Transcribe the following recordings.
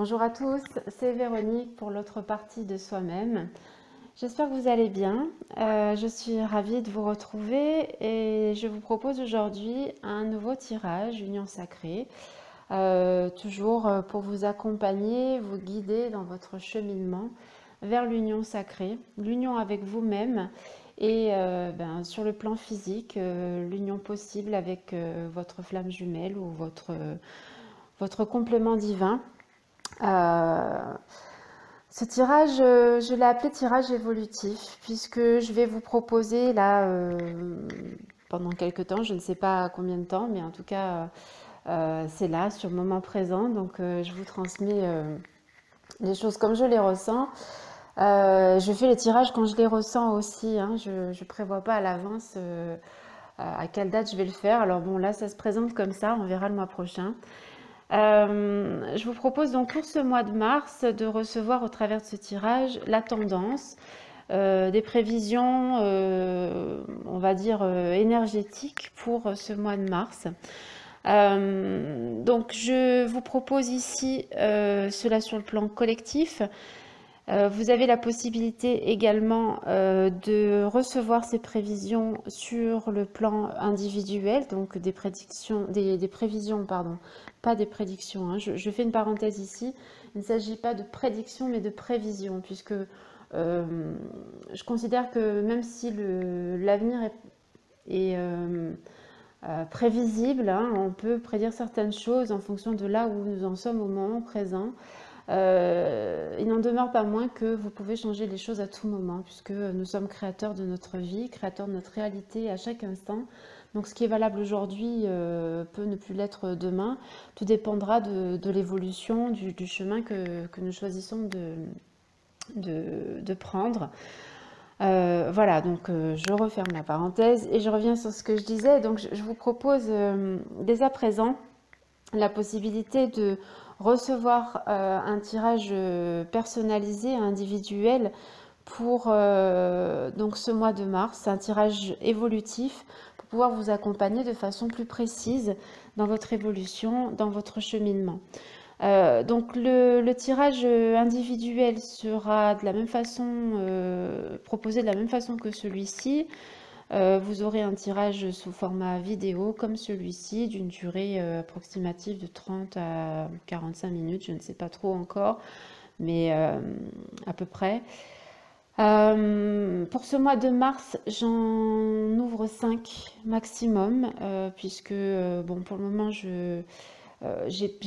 Bonjour à tous, c'est Véronique pour l'autre partie de Soi-même. J'espère que vous allez bien. Je suis ravie de vous retrouver et je vous propose aujourd'hui un nouveau tirage, Union Sacrée, toujours pour vous accompagner, vous guider dans votre cheminement vers l'union sacrée, l'union avec vous-même et sur le plan physique, l'union possible avec votre flamme jumelle ou votre complément divin. Euh, Ce tirage, je l'ai appelé tirage évolutif, puisque je vais vous proposer là, pendant quelques temps, je ne sais pas combien de temps, mais en tout cas, c'est là, sur le moment présent. Donc, je vous transmets les choses comme je les ressens. Je fais les tirages quand je les ressens aussi, hein. Je ne prévois pas à l'avance à quelle date je vais le faire. Alors bon, là, ça se présente comme ça, on verra le mois prochain. Je vous propose donc pour ce mois de mars de recevoir au travers de ce tirage la tendance, des prévisions, on va dire énergétiques pour ce mois de mars. Donc je vous propose ici cela sur le plan collectif. Vous avez la possibilité également de recevoir ces prévisions sur le plan individuel, donc des prédictions, des prévisions, pardon, pas des prédictions, hein. Je fais une parenthèse ici. Il ne s'agit pas de prédiction, mais de prévision, puisque je considère que même si l'avenir est prévisible, hein, on peut prédire certaines choses en fonction de là où nous en sommes au moment présent. Il n'en demeure pas moins que vous pouvez changer les choses à tout moment, puisque nous sommes créateurs de notre vie, créateurs de notre réalité à chaque instant. Donc ce qui est valable aujourd'hui peut ne plus l'être demain. Tout dépendra de l'évolution, du chemin que nous choisissons de prendre. Voilà, donc je referme la parenthèse et je reviens sur ce que je disais. Donc je vous propose dès à présent la possibilité de recevoir un tirage personnalisé, individuel pour donc ce mois de mars, un tirage évolutif pour pouvoir vous accompagner de façon plus précise dans votre évolution, dans votre cheminement. Donc le tirage individuel sera de la même façon, proposé de la même façon que celui-ci. Vous aurez un tirage sous format vidéo comme celui-ci, d'une durée approximative de 30 à 45 minutes, je ne sais pas trop encore, mais à peu près. Pour ce mois de mars, j'en ouvre 5 maximum, puisque bon, pour le moment, j'ai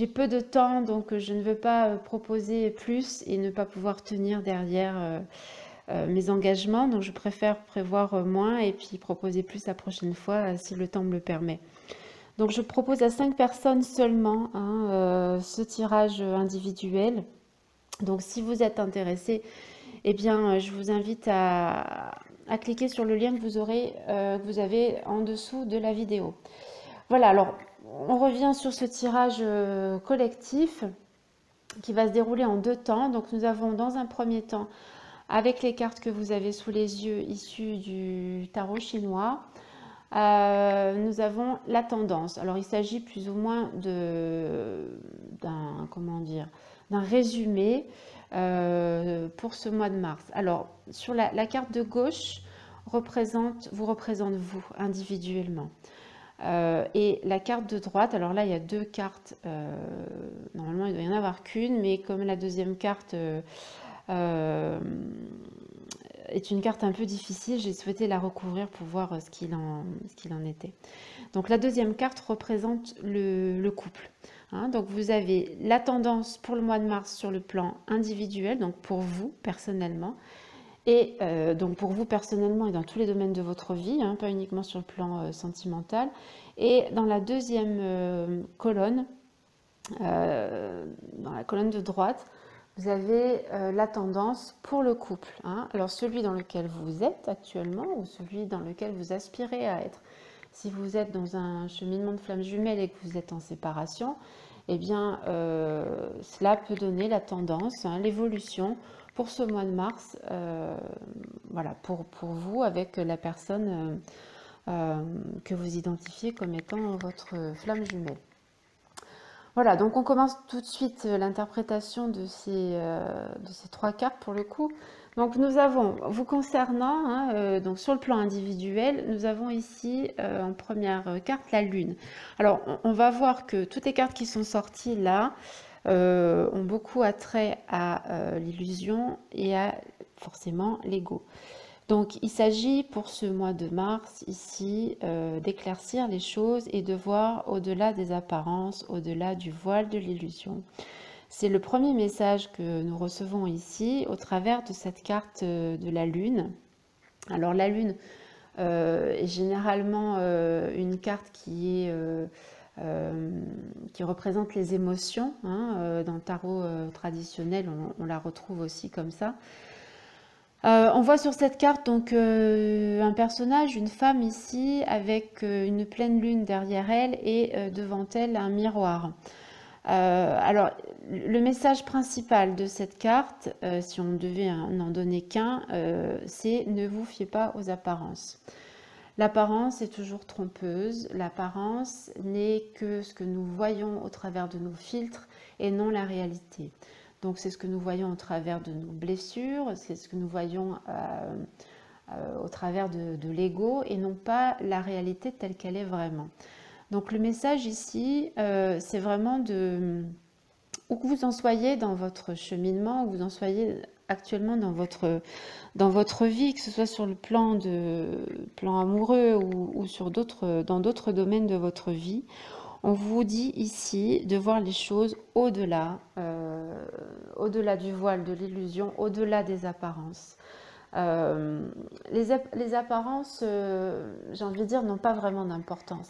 peu de temps, donc je ne veux pas proposer plus et ne pas pouvoir tenir derrière mes engagements. Donc je préfère prévoir moins et puis proposer plus la prochaine fois si le temps me le permet. Donc je propose à 5 personnes seulement, hein, ce tirage individuel. Donc si vous êtes intéressé, eh bien je vous invite à cliquer sur le lien que que vous avez en dessous de la vidéo. Voilà, alors on revient sur ce tirage collectif qui va se dérouler en 2 temps. Donc nous avons dans un premier temps, avec les cartes que vous avez sous les yeux issues du tarot chinois, nous avons la tendance. Alors il s'agit plus ou moins d'un résumé pour ce mois de mars. Alors sur la carte de gauche vous représente vous individuellement. Et la carte de droite, alors là il y a 2 cartes, normalement il doit y en avoir qu'une, mais comme la deuxième carte est une carte un peu difficile, j'ai souhaité la recouvrir pour voir ce qu'il en était. Donc la deuxième carte représente le couple, hein. Donc vous avez la tendance pour le mois de mars sur le plan individuel, donc pour vous personnellement, et donc pour vous personnellement et dans tous les domaines de votre vie, hein, pas uniquement sur le plan sentimental. Et dans la deuxième colonne, dans la colonne de droite, vous avez la tendance pour le couple, hein. Alors celui dans lequel vous êtes actuellement ou celui dans lequel vous aspirez à être. Si vous êtes dans un cheminement de flamme jumelle et que vous êtes en séparation, eh bien cela peut donner la tendance, hein, l'évolution pour ce mois de mars, voilà, pour vous avec la personne que vous identifiez comme étant votre flamme jumelle. Voilà, donc on commence tout de suite l'interprétation de ces trois cartes pour le coup. Donc nous avons, vous concernant, hein, donc sur le plan individuel, nous avons ici en première carte la Lune. Alors on va voir que toutes les cartes qui sont sorties là ont beaucoup attrait à l'illusion et à forcément l'ego. Donc il s'agit pour ce mois de mars ici d'éclaircir les choses et de voir au-delà des apparences, au-delà du voile de l'illusion. C'est le premier message que nous recevons ici au travers de cette carte de la Lune. Alors la Lune est généralement une carte qui représente les émotions. Hein, dans le tarot traditionnel, on la retrouve aussi comme ça. On voit sur cette carte donc un personnage, une femme ici, avec une pleine lune derrière elle et devant elle un miroir. Alors, le message principal de cette carte, si on devait n'en donner qu'un, c'est ne vous fiez pas aux apparences. L'apparence est toujours trompeuse, l'apparence n'est que ce que nous voyons au travers de nos filtres et non la réalité. Donc c'est ce que nous voyons au travers de nos blessures, c'est ce que nous voyons au travers de l'ego et non pas la réalité telle qu'elle est vraiment. Donc le message ici, c'est vraiment de où que vous en soyez dans votre cheminement, où vous en soyez actuellement dans votre vie, que ce soit sur le plan amoureux ou dans d'autres domaines de votre vie. On vous dit ici de voir les choses au-delà, au-delà du voile de l'illusion, au-delà des apparences. Les apparences, j'ai envie de dire, n'ont pas vraiment d'importance.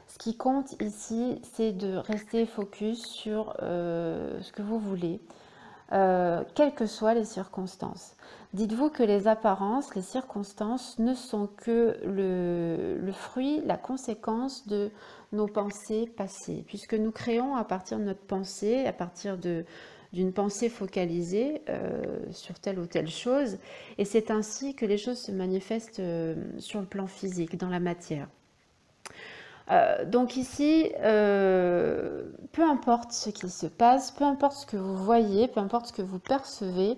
Ce qui compte ici, c'est de rester focus sur ce que vous voulez, quelles que soient les circonstances. Dites-vous que les apparences, les circonstances ne sont que le fruit, la conséquence de nos pensées passées, puisque nous créons à partir de notre pensée, à partir d'une pensée focalisée sur telle ou telle chose, et c'est ainsi que les choses se manifestent sur le plan physique, dans la matière. Donc ici, peu importe ce qui se passe, peu importe ce que vous voyez, peu importe ce que vous percevez,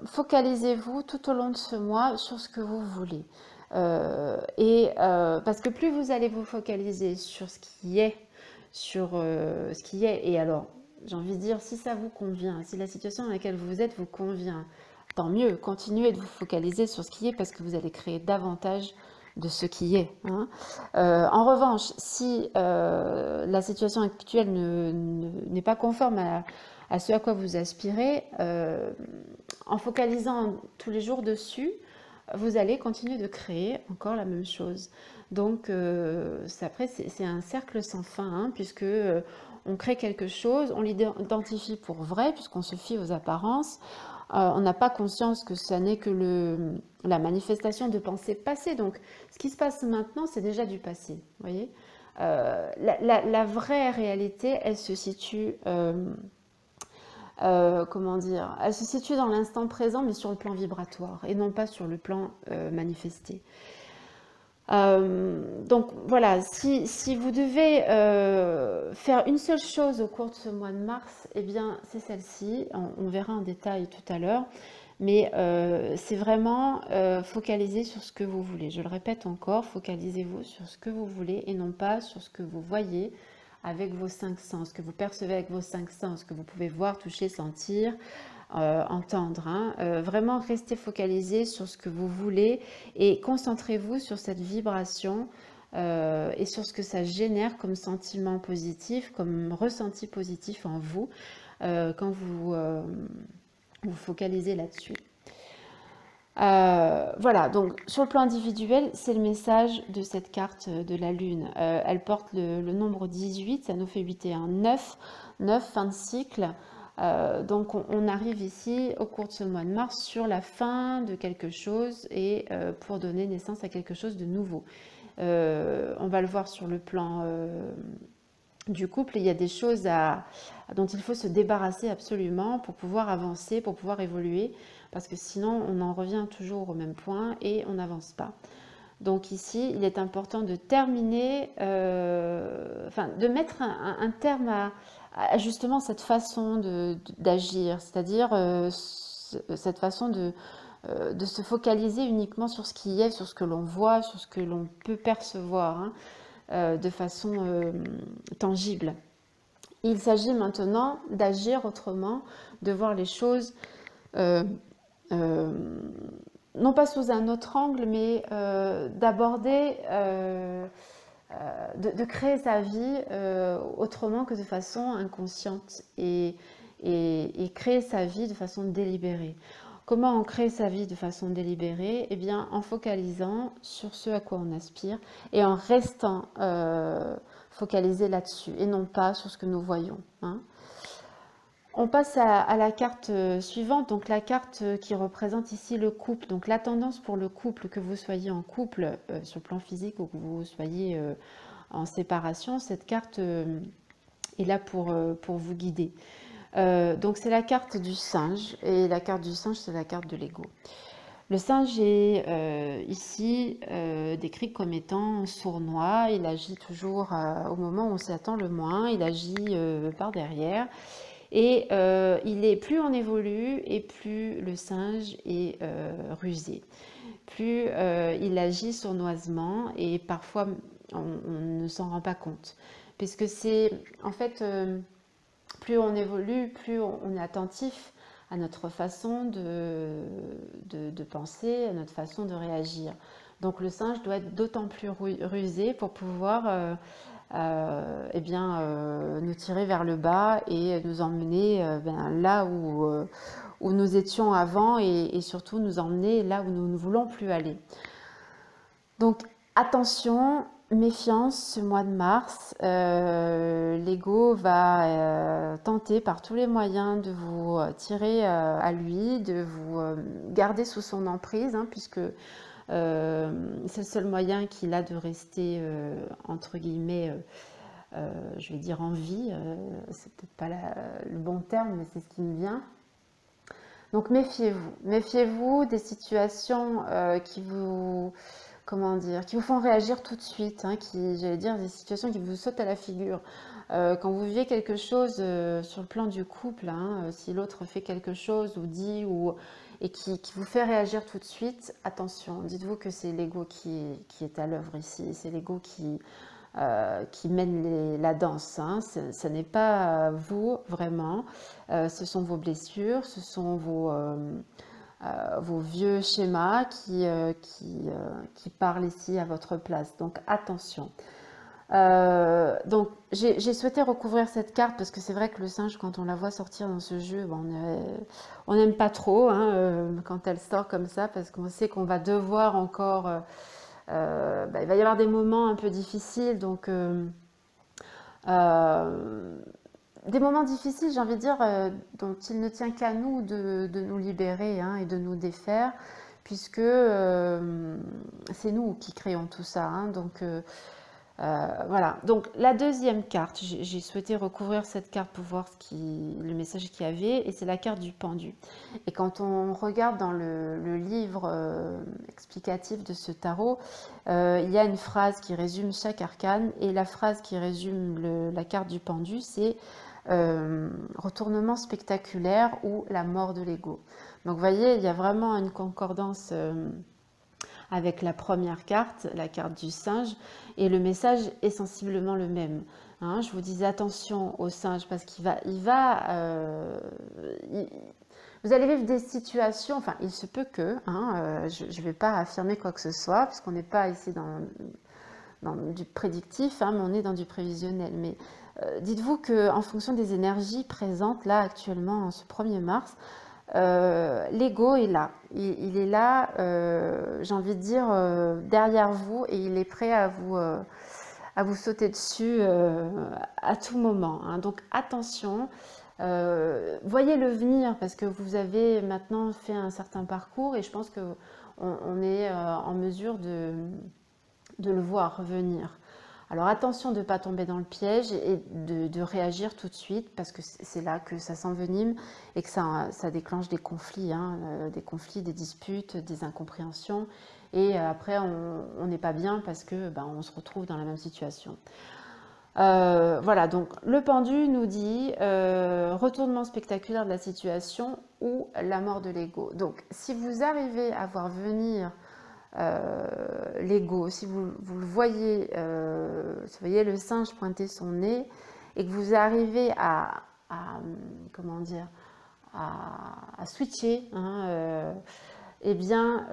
focalisez-vous tout au long de ce mois sur ce que vous voulez. Parce que plus vous allez vous focaliser sur ce qui est, et alors j'ai envie de dire, si ça vous convient, si la situation dans laquelle vous êtes vous convient, tant mieux, continuez de vous focaliser sur ce qui est parce que vous allez créer davantage de ce qui est. Hein. En revanche, si la situation actuelle n'est pas conforme à ce à quoi vous aspirez, en focalisant tous les jours dessus, vous allez continuer de créer encore la même chose. Donc après, c'est un cercle sans fin, hein, puisque on crée quelque chose, on l'identifie pour vrai, puisqu'on se fie aux apparences. On n'a pas conscience que ça n'est que la manifestation de pensées passées. Donc, ce qui se passe maintenant, c'est déjà du passé. Vous voyez, la vraie réalité, elle se situe, comment dire, elle se situe dans l'instant présent, mais sur le plan vibratoire et non pas sur le plan manifesté. Donc voilà, si vous devez faire une seule chose au cours de ce mois de mars, eh bien c'est celle-ci, on verra en détail tout à l'heure, mais c'est vraiment focaliser sur ce que vous voulez. Je le répète encore, focalisez-vous sur ce que vous voulez et non pas sur ce que vous voyez avec vos cinq sens, que vous percevez avec vos cinq sens, que vous pouvez voir, toucher, sentir, entendre. Hein. Vraiment, restez focalisé sur ce que vous voulez et concentrez-vous sur cette vibration et sur ce que ça génère comme sentiment positif, comme ressenti positif en vous quand vous vous focalisez là-dessus. Voilà, donc sur le plan individuel, c'est le message de cette carte de la Lune. Elle porte le nombre 18, ça nous fait 8 et 1, 9, 9, fin de cycle. Donc on arrive ici au cours de ce mois de mars sur la fin de quelque chose et pour donner naissance à quelque chose de nouveau. On va le voir sur le plan du couple, il y a des choses dont il faut se débarrasser absolument pour pouvoir avancer, pour pouvoir évoluer, parce que sinon on en revient toujours au même point et on n'avance pas. Donc ici, il est important de terminer, enfin de mettre un terme à justement cette façon d'agir, c'est-à-dire cette façon de se focaliser uniquement sur ce qui est, sur ce que l'on voit, sur ce que l'on peut percevoir, hein, de façon tangible. Il s'agit maintenant d'agir autrement, de voir les choses euh, euh, non pas sous un autre angle, mais d'aborder, de créer sa vie autrement que de façon inconsciente et créer sa vie de façon délibérée. Comment on crée sa vie de façon délibérée? Eh bien, en focalisant sur ce à quoi on aspire et en restant focalisé là-dessus et non pas sur ce que nous voyons, hein. On passe à la carte suivante, donc la carte qui représente ici le couple. Donc la tendance pour le couple, que vous soyez en couple sur le plan physique ou que vous soyez en séparation, cette carte est là pour vous guider. Donc c'est la carte du singe, et la carte du singe, c'est la carte de l'ego. Le singe est ici décrit comme étant sournois, il agit toujours au moment où on s'y attend le moins, il agit par derrière. Et plus on évolue et plus le singe est rusé. Plus il agit sournoisement et parfois on ne s'en rend pas compte. Puisque c'est en fait, plus on évolue, plus on est attentif à notre façon de penser, à notre façon de réagir. Donc le singe doit être d'autant plus rusé pour pouvoir eh bien, nous tirer vers le bas et nous emmener là où nous étions avant et surtout nous emmener là où nous ne voulons plus aller. Donc attention, méfiance ce mois de mars. L'ego va tenter par tous les moyens de vous tirer à lui, de vous garder sous son emprise, hein, puisque c'est le seul moyen qu'il a de rester, entre guillemets, je vais dire en vie, c'est peut-être pas le bon terme, mais c'est ce qui me vient. Donc méfiez-vous, méfiez-vous des situations qui vous, comment dire, qui vous font réagir tout de suite, hein, j'allais dire, des situations qui vous sautent à la figure. Quand vous vivez quelque chose sur le plan du couple, hein, si l'autre fait quelque chose ou dit et qui vous fait réagir tout de suite, attention, dites-vous que c'est l'ego qui est à l'œuvre ici, c'est l'ego qui mène la danse, hein. Ce n'est pas vous vraiment, ce sont vos blessures, ce sont vos vieux schémas qui parlent ici à votre place, donc attention. Donc j'ai souhaité recouvrir cette carte parce que c'est vrai que le singe, quand on la voit sortir dans ce jeu, on n'aime pas trop, hein, quand elle sort comme ça, parce qu'on sait qu'on va devoir encore, il va y avoir des moments un peu difficiles, donc des moments difficiles, j'ai envie de dire, dont il ne tient qu'à nous de nous libérer, hein, et de nous défaire, puisque c'est nous qui créons tout ça, hein, donc voilà. Donc la deuxième carte, j'ai souhaité recouvrir cette carte pour voir le message qu'il y avait, et c'est la carte du pendu. Et quand on regarde dans le livre explicatif de ce tarot, il y a une phrase qui résume chaque arcane, et la phrase qui résume la carte du pendu, c'est retournement spectaculaire ou la mort de l'ego. Donc vous voyez, il y a vraiment une concordance avec la première carte, la carte du singe, et le message est sensiblement le même, hein. Je vous disais attention au singe parce vous allez vivre des situations, enfin il se peut que, hein, je ne vais pas affirmer quoi que ce soit, parce qu'on n'est pas ici dans du prédictif, hein, mais on est dans du prévisionnel. Mais dites-vous qu'en fonction des énergies présentes là actuellement en ce 1er mars, l'ego est là, il est là, j'ai envie de dire, derrière vous, et il est prêt à vous sauter dessus à tout moment, hein. Donc attention, voyez-le venir, parce que vous avez maintenant fait un certain parcours, et je pense qu'on est en mesure de le voir venir. Alors attention de ne pas tomber dans le piège et de réagir tout de suite, parce que c'est là que ça s'envenime et que ça déclenche des conflits, hein, des conflits, des disputes, des incompréhensions. et après on n'est pas bien parce que on se retrouve dans la même situation. Voilà, donc le pendu nous dit retournement spectaculaire de la situation ou la mort de l'ego. Donc si vous arrivez à voir venir l'ego, si vous le voyez, vous voyez le singe pointer son nez et que vous arrivez comment dire, à switcher, hein, eh bien,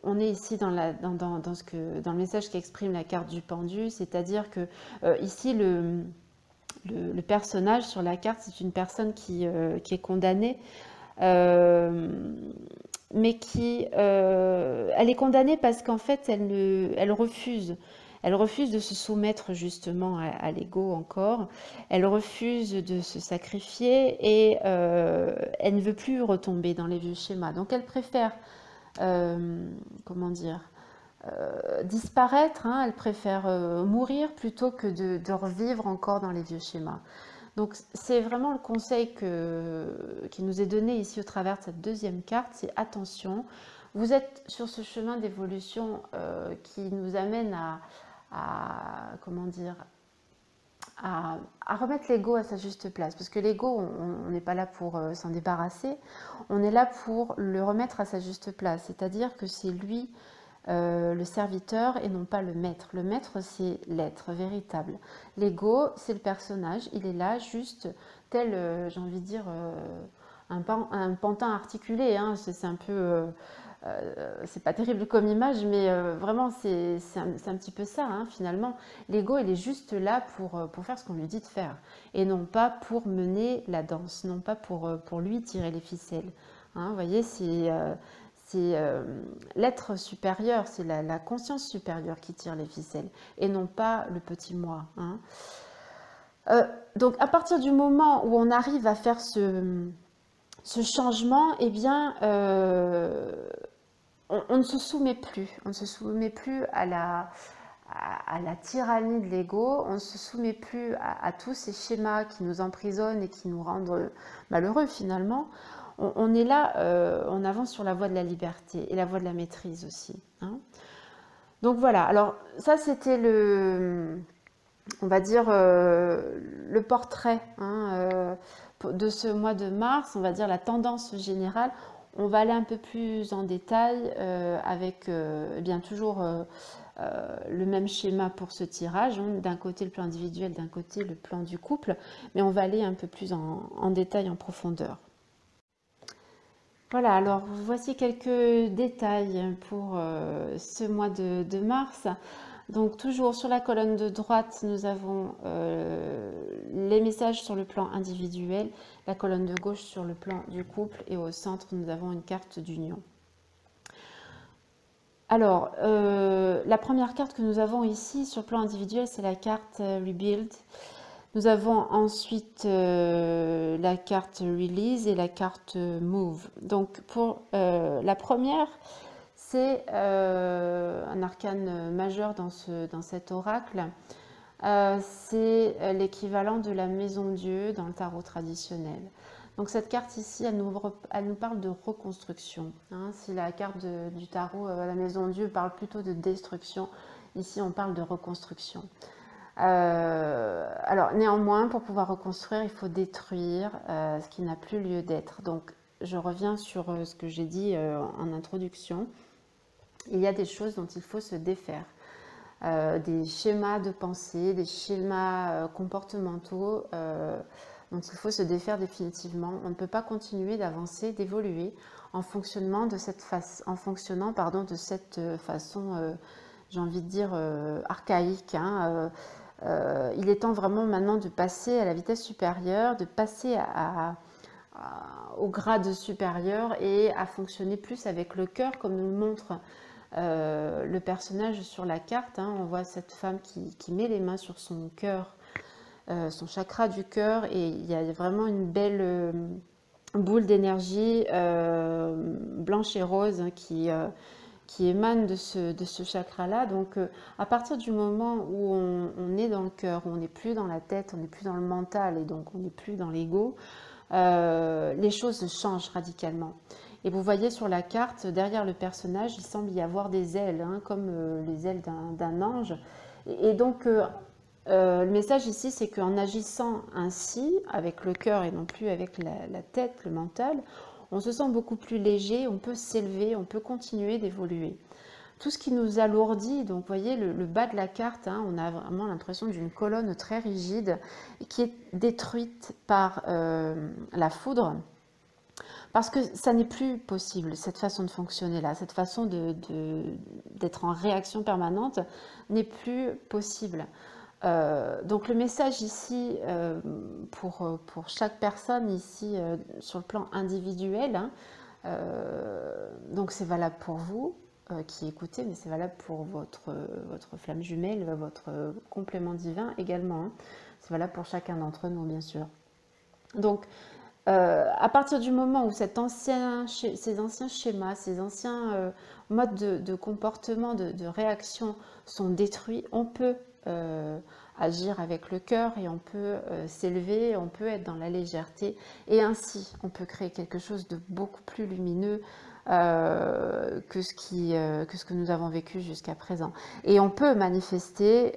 on est ici dans le message qu'exprime la carte du pendu, c'est-à-dire que ici, le personnage sur la carte, c'est une personne qui est condamnée, mais elle est condamnée parce qu'en fait, elle refuse. Elle refuse de se soumettre justement à l'ego encore. Elle refuse de se sacrifier et elle ne veut plus retomber dans les vieux schémas. Donc elle préfère, comment dire, disparaître, hein, elle préfère mourir plutôt que de revivre encore dans les vieux schémas. Donc c'est vraiment le conseil qui nous est donné ici au travers de cette deuxième carte, c'est attention, vous êtes sur ce chemin d'évolution qui nous amène comment dire, à remettre l'ego à sa juste place. Parce que l'ego, on n'est pas là pour s'en débarrasser, on est là pour le remettre à sa juste place. C'est-à-dire que c'est lui le serviteur et non pas le maître. Le maître, c'est l'être véritable. L'ego, c'est le personnage. Il est là juste tel, j'ai envie de dire, un pantin articulé. Hein. C'est un peu... c'est pas terrible comme image, mais vraiment, c'est un petit peu ça, hein, finalement. L'ego, il est juste là pour faire ce qu'on lui dit de faire. Et non pas pour mener la danse, non pas pour lui tirer les ficelles. Hein, vous voyez, c'est l'être supérieur, c'est la conscience supérieure qui tire les ficelles et non pas le petit moi. Hein. Donc à partir du moment où on arrive à faire ce changement, eh bien, on ne se soumet plus. On ne se soumet plus à la tyrannie de l'ego, on ne se soumet plus à tous ces schémas qui nous emprisonnent et qui nous rendent malheureux finalement. On est là, on avance sur la voie de la liberté et la voie de la maîtrise aussi. Hein. Donc voilà, alors ça c'était on va dire, le portrait hein, de ce mois de mars, on va dire la tendance générale. On va aller un peu plus en détail avec bien toujours le même schéma pour ce tirage. Hein. D'un côté le plan individuel, d'un côté le plan du couple, mais on va aller un peu plus en détail, en profondeur. Voilà, alors voici quelques détails pour ce mois de mars. Donc toujours sur la colonne de droite, nous avons les messages sur le plan individuel, la colonne de gauche sur le plan du couple et au centre, nous avons une carte d'union. Alors, la première carte que nous avons ici sur le plan individuel, c'est la carte Rebuild. Nous avons ensuite la carte Release et la carte Move. Donc pour la première, c'est un arcane majeur dans cet oracle. C'est l'équivalent de la maison Dieu dans le tarot traditionnel. Donc cette carte ici, elle nous parle de reconstruction. Hein. Si la carte du tarot, la maison Dieu, parle plutôt de destruction, ici on parle de reconstruction. Alors néanmoins, pour pouvoir reconstruire, il faut détruire ce qui n'a plus lieu d'être. Donc je reviens sur ce que j'ai dit en introduction. Il y a des choses dont il faut se défaire. Des schémas de pensée, des schémas comportementaux dont il faut se défaire définitivement. On ne peut pas continuer d'avancer, d'évoluer en fonctionnant de cette façon, j'ai envie de dire, archaïque. Hein. Il est temps vraiment maintenant de passer à la vitesse supérieure, de passer au grade supérieur et à fonctionner plus avec le cœur, comme nous le montre le personnage sur la carte. Hein. On voit cette femme qui met les mains sur son cœur, son chakra du cœur, et il y a vraiment une belle boule d'énergie blanche et rose hein, qui émane de ce chakra-là. Donc, à partir du moment où on est dans le cœur, où on n'est plus dans la tête, on n'est plus dans le mental, et donc on n'est plus dans l'ego, les choses changent radicalement. Et vous voyez sur la carte, derrière le personnage, il semble y avoir des ailes, hein, comme les ailes d'un ange. Et donc, le message ici, c'est qu'en agissant ainsi, avec le cœur et non plus avec la tête, le mental, on se sent beaucoup plus léger, on peut s'élever, on peut continuer d'évoluer. Tout ce qui nous alourdit, donc vous voyez le bas de la carte, hein, on a vraiment l'impression d'une colonne très rigide qui est détruite par la foudre, parce que ça n'est plus possible, cette façon de fonctionner là, cette façon d'être en réaction permanente n'est plus possible. Donc le message ici pour chaque personne ici sur le plan individuel, hein, donc c'est valable pour vous qui écoutez, mais c'est valable pour votre flamme jumelle, votre complément divin également, hein. C'est valable pour chacun d'entre nous, bien sûr. Donc à partir du moment où ces anciens schémas, ces anciens modes de comportement, de réaction sont détruits, on peut agir avec le cœur et on peut s'élever, on peut être dans la légèreté et ainsi on peut créer quelque chose de beaucoup plus lumineux que ce que nous avons vécu jusqu'à présent. Et on peut manifester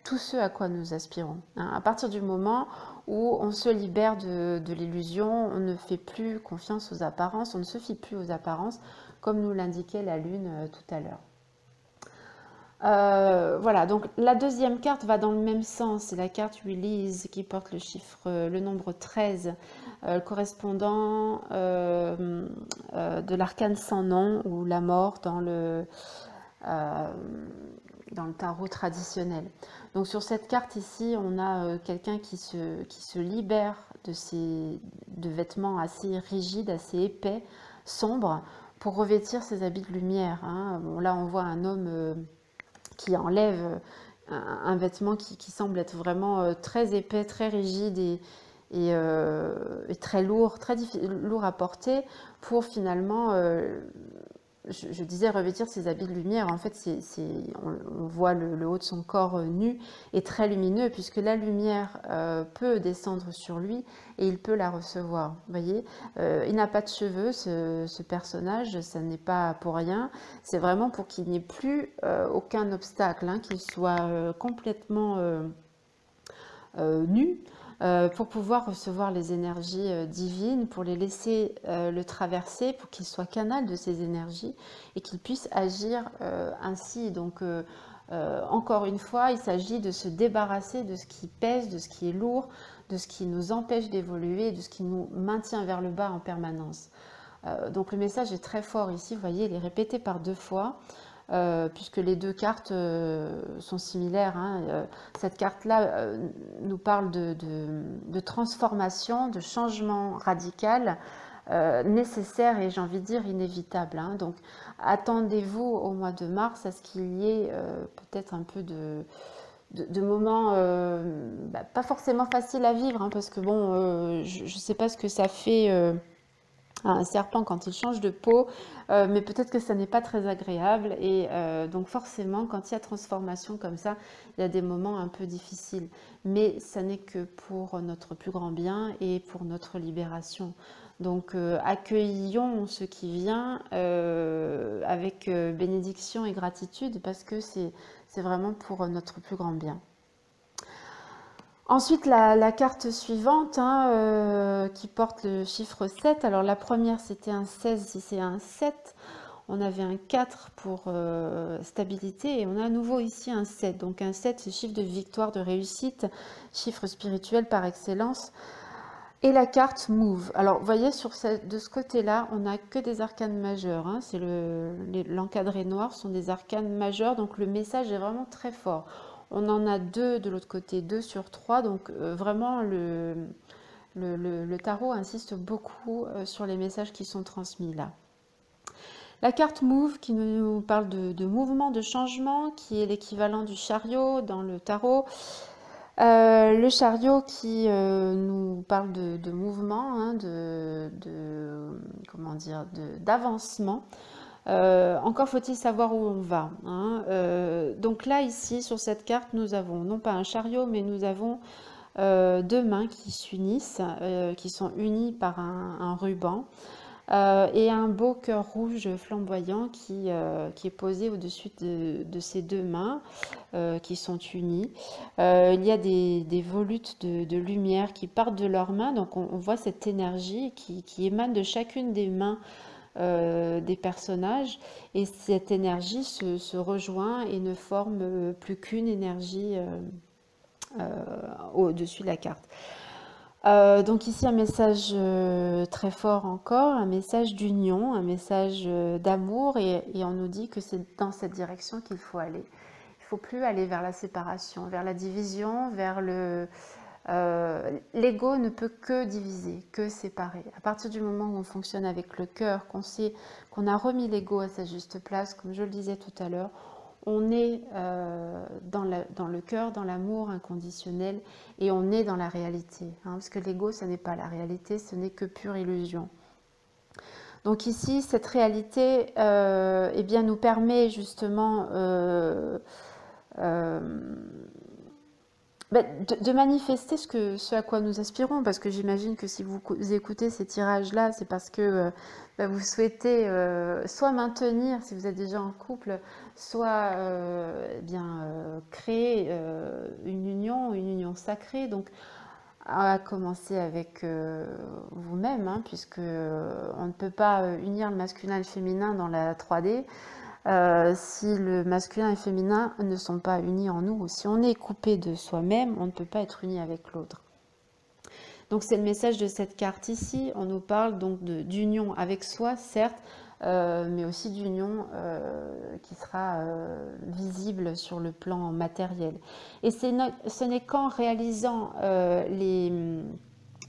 tout ce à quoi nous aspirons, hein, à partir du moment où on se libère de l'illusion, on ne fait plus confiance aux apparences, on ne se fie plus aux apparences, comme nous l'indiquait la Lune tout à l'heure. Voilà, donc la deuxième carte va dans le même sens, c'est la carte Release qui porte le nombre 13, correspondant de l'arcane sans nom ou la mort dans le tarot traditionnel. Donc sur cette carte ici, on a quelqu'un qui se libère de vêtements assez rigides, assez épais, sombres, pour revêtir ses habits de lumière, hein. Bon, là on voit un homme qui enlève un vêtement qui semble être vraiment très épais, très rigide et très lourd, lourd à porter, pour finalement, je disais, revêtir ses habits de lumière. En fait, on voit le haut de son corps nu et très lumineux, puisque la lumière peut descendre sur lui et il peut la recevoir. Vous voyez, il n'a pas de cheveux, ce personnage, ça n'est pas pour rien. C'est vraiment pour qu'il n'y ait plus aucun obstacle, hein, qu'il soit complètement nu. Pour pouvoir recevoir les énergies divines, pour les laisser le traverser, pour qu'il soit canal de ces énergies et qu'il puisse agir ainsi. Donc, encore une fois, il s'agit de se débarrasser de ce qui pèse, de ce qui est lourd, de ce qui nous empêche d'évoluer, de ce qui nous maintient vers le bas en permanence. Donc, le message est très fort ici, vous voyez, il est répété par 2 fois. Puisque les 2 cartes sont similaires, hein. Cette carte-là nous parle de transformation, de changement radical, nécessaire et j'ai envie de dire inévitable, hein. Donc attendez-vous au mois de mars à ce qu'il y ait peut-être un peu de moments pas forcément faciles à vivre, hein, parce que bon, je ne sais pas ce que ça fait à un serpent quand il change de peau, mais peut-être que ça n'est pas très agréable et donc forcément quand il y a transformation comme ça, il y a des moments un peu difficiles, mais ça n'est que pour notre plus grand bien et pour notre libération. Donc accueillons ce qui vient avec bénédiction et gratitude, parce que c'est vraiment pour notre plus grand bien. Ensuite, la carte suivante, hein, qui porte le chiffre 7. Alors la première, c'était un 16, si c'est un 7. On avait un 4 pour stabilité et on a à nouveau ici un 7. Donc un 7, c'est chiffre de victoire, de réussite, chiffre spirituel par excellence. Et la carte Move. Alors vous voyez, de ce côté-là, on n'a que des arcanes majeurs, hein. C'est l'encadré noir, sont des arcanes majeurs, donc le message est vraiment très fort. On en a 2 de l'autre côté, 2 sur 3, donc vraiment le tarot insiste beaucoup sur les messages qui sont transmis là. La carte Move qui nous parle de mouvement, de changement, qui est l'équivalent du chariot dans le tarot. Le chariot qui nous parle de mouvement, hein, comment dire, d'avancement. Encore faut-il savoir où on va, hein. Donc là, ici, sur cette carte, nous avons non pas un chariot, mais nous avons 2 mains qui s'unissent, qui sont unies par un ruban. et un beau cœur rouge flamboyant qui est posé au-dessus de ses deux mains qui sont unies. Il y a des volutes de lumière qui partent de leurs mains, donc on voit cette énergie qui émane de chacune des mains des personnages, et cette énergie se rejoint et ne forme plus qu'une énergie au-dessus de la carte. Donc ici un message très fort encore, un message d'union, un message d'amour, et on nous dit que c'est dans cette direction qu'il faut aller. Il ne faut plus aller vers la séparation, vers la division, vers le... l'ego ne peut que diviser, que séparer. À partir du moment où on fonctionne avec le cœur, qu'on sait qu'on a remis l'ego à sa juste place, comme je le disais tout à l'heure, on est dans le cœur, dans l'amour inconditionnel, et on est dans la réalité. Hein, parce que l'ego, ce n'est pas la réalité, ce n'est que pure illusion. Donc ici, cette réalité eh bien, nous permet justement de manifester ce à quoi nous aspirons, parce que j'imagine que si vous écoutez ces tirages-là, c'est parce que vous souhaitez soit maintenir, si vous êtes déjà en couple, soit créer une union sacrée. Donc, à commencer avec vous-même, hein, puisque on ne peut pas unir le masculin et le féminin dans la 3D. Si le masculin et le féminin ne sont pas unis en nous, si on est coupé de soi-même, on ne peut pas être uni avec l'autre. Donc c'est le message de cette carte ici. On nous parle donc d'union avec soi, certes, mais aussi d'union qui sera visible sur le plan matériel. Et ce n'est qu'en réalisant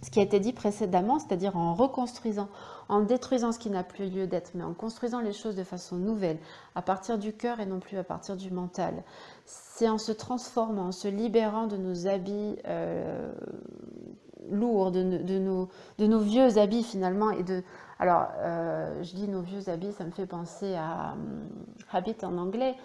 ce qui a été dit précédemment, c'est-à-dire en reconstruisant, en détruisant ce qui n'a plus lieu d'être, mais en construisant les choses de façon nouvelle, à partir du cœur et non plus à partir du mental. C'est en se transformant, en se libérant de nos habits lourds, de nos vieux habits finalement. Alors, je dis nos vieux habits, ça me fait penser à habit en anglais.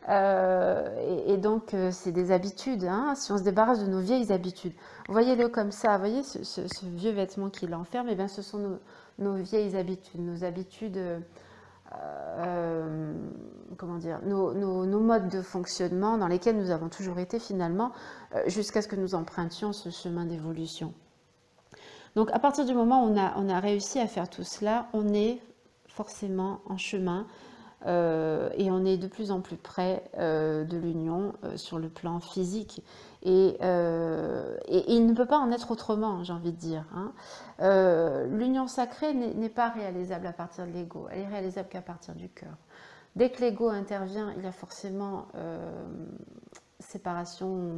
Et donc, c'est des habitudes. Hein, si on se débarrasse de nos vieilles habitudes, voyez-le comme ça. Vous voyez ce vieux vêtement qui l'enferme, et bien, ce sont nos vieilles habitudes, nos habitudes, comment dire, nos modes de fonctionnement dans lesquels nous avons toujours été finalement, jusqu'à ce que nous empruntions ce chemin d'évolution. Donc, à partir du moment où on a réussi à faire tout cela, on est forcément en chemin. Et on est de plus en plus près de l'union sur le plan physique. Et il ne peut pas en être autrement, j'ai envie de dire. Hein. L'union sacrée n'est pas réalisable à partir de l'ego, elle est réalisable qu'à partir du cœur. Dès que l'ego intervient, il y a forcément séparation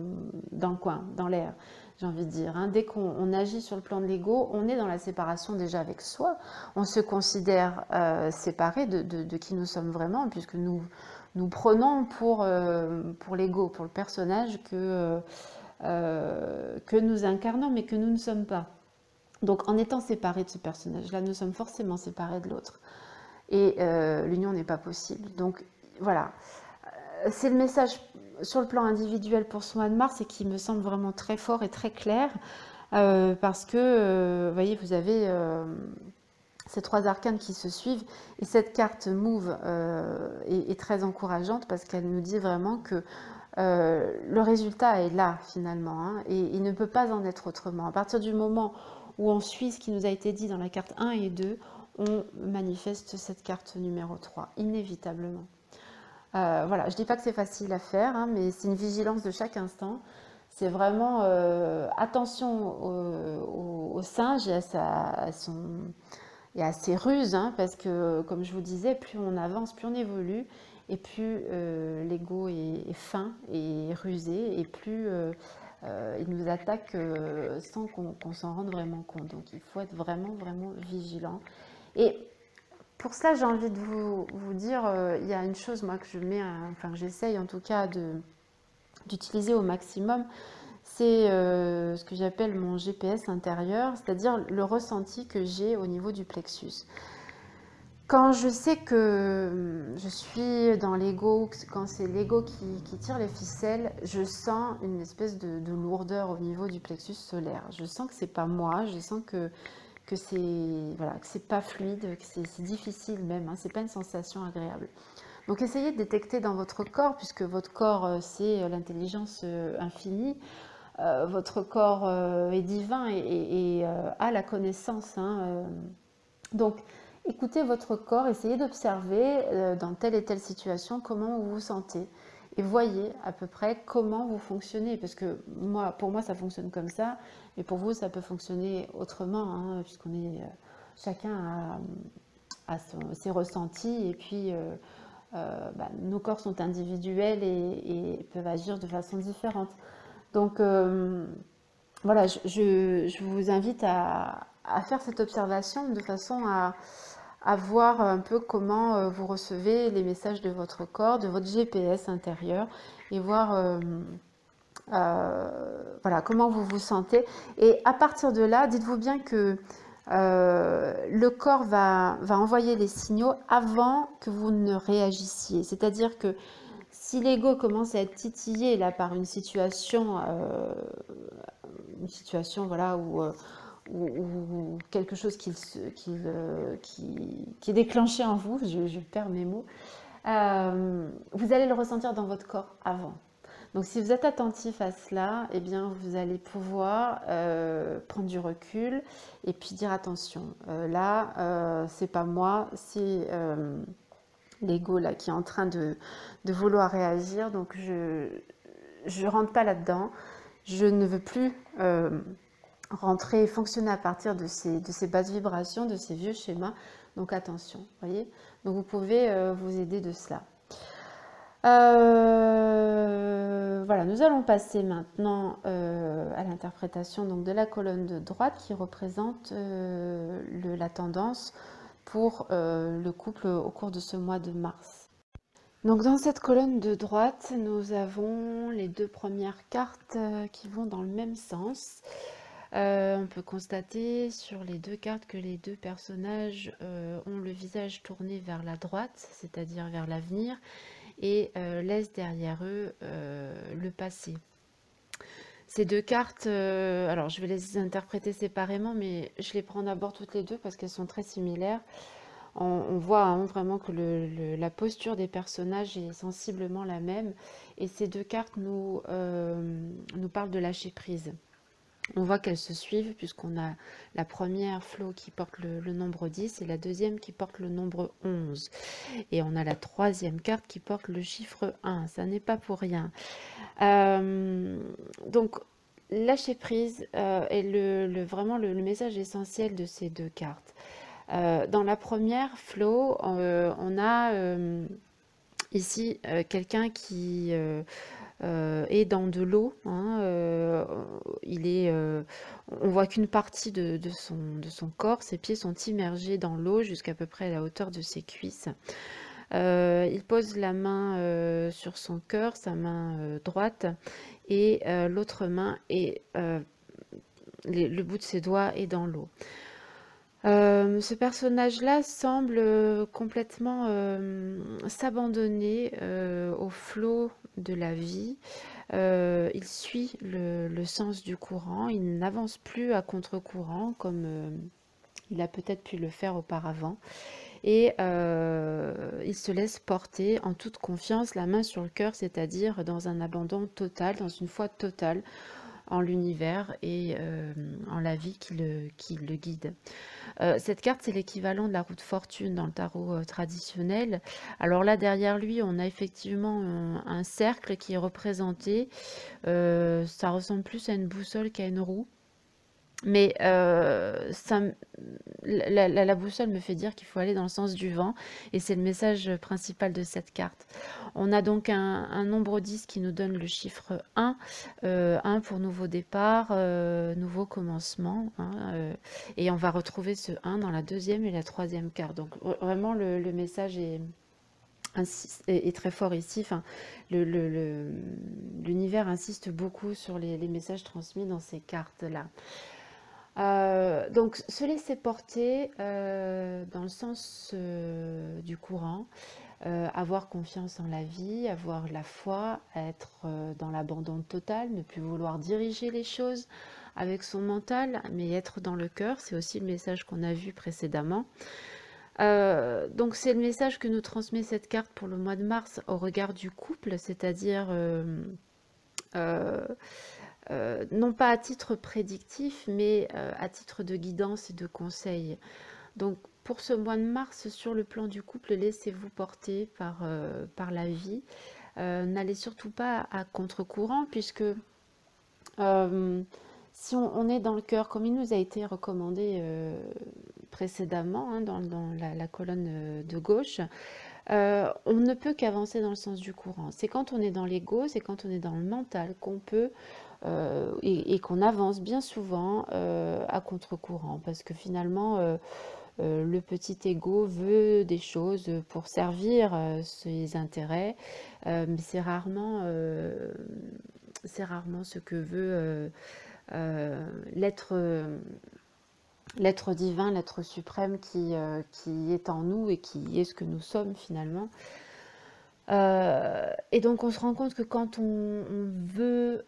dans le coin, dans l'air, j'ai envie de dire. Hein. Dès qu'on agit sur le plan de l'ego, on est dans la séparation déjà avec soi. On se considère séparé de qui nous sommes vraiment, puisque nous prenons pour l'ego, pour le personnage que nous incarnons, mais que nous ne sommes pas. Donc en étant séparés de ce personnage-là, nous sommes forcément séparés de l'autre. Et l'union n'est pas possible. Donc voilà. C'est le message sur le plan individuel pour ce mois de mars et qui me semble vraiment très fort et très clair parce que, vous voyez, vous avez ces trois arcanes qui se suivent et cette carte Move est très encourageante parce qu'elle nous dit vraiment que le résultat est là finalement hein, et il ne peut pas en être autrement. À partir du moment où on suit ce qui nous a été dit dans la carte 1 et 2, on manifeste cette carte numéro 3, inévitablement. Voilà, je ne dis pas que c'est facile à faire, hein, mais c'est une vigilance de chaque instant. C'est vraiment attention au singe et à ses ruses, hein, parce que, comme je vous disais, plus on avance, plus on évolue, et plus l'ego est fin et rusé, et plus il nous attaque sans qu'on s'en rende vraiment compte. Donc il faut être vraiment, vraiment vigilant. Et pour cela, j'ai envie de vous dire, il y a une chose, moi, que je mets, enfin, que j'essaye en tout cas d'utiliser au maximum, c'est ce que j'appelle mon GPS intérieur, c'est-à-dire le ressenti que j'ai au niveau du plexus. Quand je sais que je suis dans l'ego, quand c'est l'ego qui tire les ficelles, je sens une espèce de lourdeur au niveau du plexus solaire. Je sens que c'est pas moi, je sens que que c'est voilà, que c'est pas fluide, que c'est difficile même, hein, c'est pas une sensation agréable. Donc essayez de détecter dans votre corps, puisque votre corps c'est l'intelligence infinie, votre corps est divin et a la connaissance. Hein, donc écoutez votre corps, essayez d'observer dans telle et telle situation comment vous vous sentez. Et voyez à peu près comment vous fonctionnez, parce que moi, pour moi ça fonctionne comme ça, mais pour vous ça peut fonctionner autrement, hein, puisqu'on est chacun a ses ressentis, et puis nos corps sont individuels et peuvent agir de façon différente. Donc voilà, je vous invite à faire cette observation de façon à voir un peu comment vous recevez les messages de votre corps, de votre GPS intérieur, et voir voilà, comment vous vous sentez. Et à partir de là, dites-vous bien que le corps va envoyer les signaux avant que vous ne réagissiez. C'est-à-dire que si l'ego commence à être titillé là par une situation voilà, ou quelque chose qui est déclenché en vous, je perds mes mots, vous allez le ressentir dans votre corps avant. Donc si vous êtes attentif à cela, eh bien vous allez pouvoir prendre du recul et puis dire attention, là c'est pas moi, c'est l'ego là qui est en train de vouloir réagir, donc je rentre pas là-dedans, je ne veux plus rentrer et fonctionner à partir de ces basses vibrations, de ces vieux schémas, donc attention, voyez. Donc vous pouvez vous aider de cela. Voilà, nous allons passer maintenant à l'interprétation donc de la colonne de droite qui représente la tendance pour le couple au cours de ce mois de mars. Donc dans cette colonne de droite, nous avons les deux premières cartes qui vont dans le même sens. On peut constater sur les deux cartes que les deux personnages ont le visage tourné vers la droite, c'est-à-dire vers l'avenir, et laissent derrière eux le passé. Ces deux cartes, alors je vais les interpréter séparément, mais je les prends d'abord toutes les deux parce qu'elles sont très similaires. On voit hein, vraiment que la posture des personnages est sensiblement la même, et ces deux cartes nous parlent de lâcher prise. On voit qu'elles se suivent puisqu'on a la première Flo qui porte le nombre 10 et la deuxième qui porte le nombre 11. Et on a la troisième carte qui porte le chiffre 1. Ça n'est pas pour rien. Donc, lâcher prise est vraiment le message essentiel de ces deux cartes. Dans la première, Flo, on a ici quelqu'un qui est dans de l'eau. Hein, on voit qu'une partie de son corps, ses pieds sont immergés dans l'eau jusqu'à peu près à la hauteur de ses cuisses. Il pose la main sur son cœur, sa main droite, et l'autre main est le bout de ses doigts est dans l'eau. Ce personnage-là semble complètement s'abandonner au flot de la vie. Il suit le sens du courant, il n'avance plus à contre-courant comme il a peut-être pu le faire auparavant. Et il se laisse porter en toute confiance, la main sur le cœur, c'est-à-dire dans un abandon total, dans une foi totale en l'univers et en la vie qui le guide. Cette carte, c'est l'équivalent de la roue de fortune dans le tarot traditionnel. Alors là, derrière lui, on a effectivement un cercle qui est représenté. Ça ressemble plus à une boussole qu'à une roue. Mais la boussole me fait dire qu'il faut aller dans le sens du vent, et c'est le message principal de cette carte. On a donc un nombre 10 qui nous donne le chiffre 1, 1 pour nouveau départ, nouveau commencement, hein, et on va retrouver ce 1 dans la deuxième et la troisième carte. Donc vraiment le message est très fort ici. Enfin, l'univers insiste beaucoup sur les messages transmis dans ces cartes-là. Donc se laisser porter dans le sens du courant, avoir confiance en la vie, avoir la foi, être dans l'abandon total, ne plus vouloir diriger les choses avec son mental, mais être dans le cœur. C'est aussi le message qu'on a vu précédemment. Donc c'est le message que nous transmet cette carte pour le mois de mars au regard du couple, c'est-à-dire non pas à titre prédictif, mais à titre de guidance et de conseil. Donc pour ce mois de mars, sur le plan du couple, laissez-vous porter par la vie. N'allez surtout pas à contre-courant, puisque si on est dans le cœur, comme il nous a été recommandé précédemment, hein, dans la colonne de gauche, on ne peut qu'avancer dans le sens du courant. C'est quand on est dans l'ego, c'est quand on est dans le mental qu'on peut et qu'on avance bien souvent à contre-courant, parce que finalement le petit ego veut des choses pour servir ses intérêts, mais c'est rarement ce que veut l'être divin, l'être suprême qui est en nous et qui est ce que nous sommes finalement. Et donc on se rend compte que quand on veut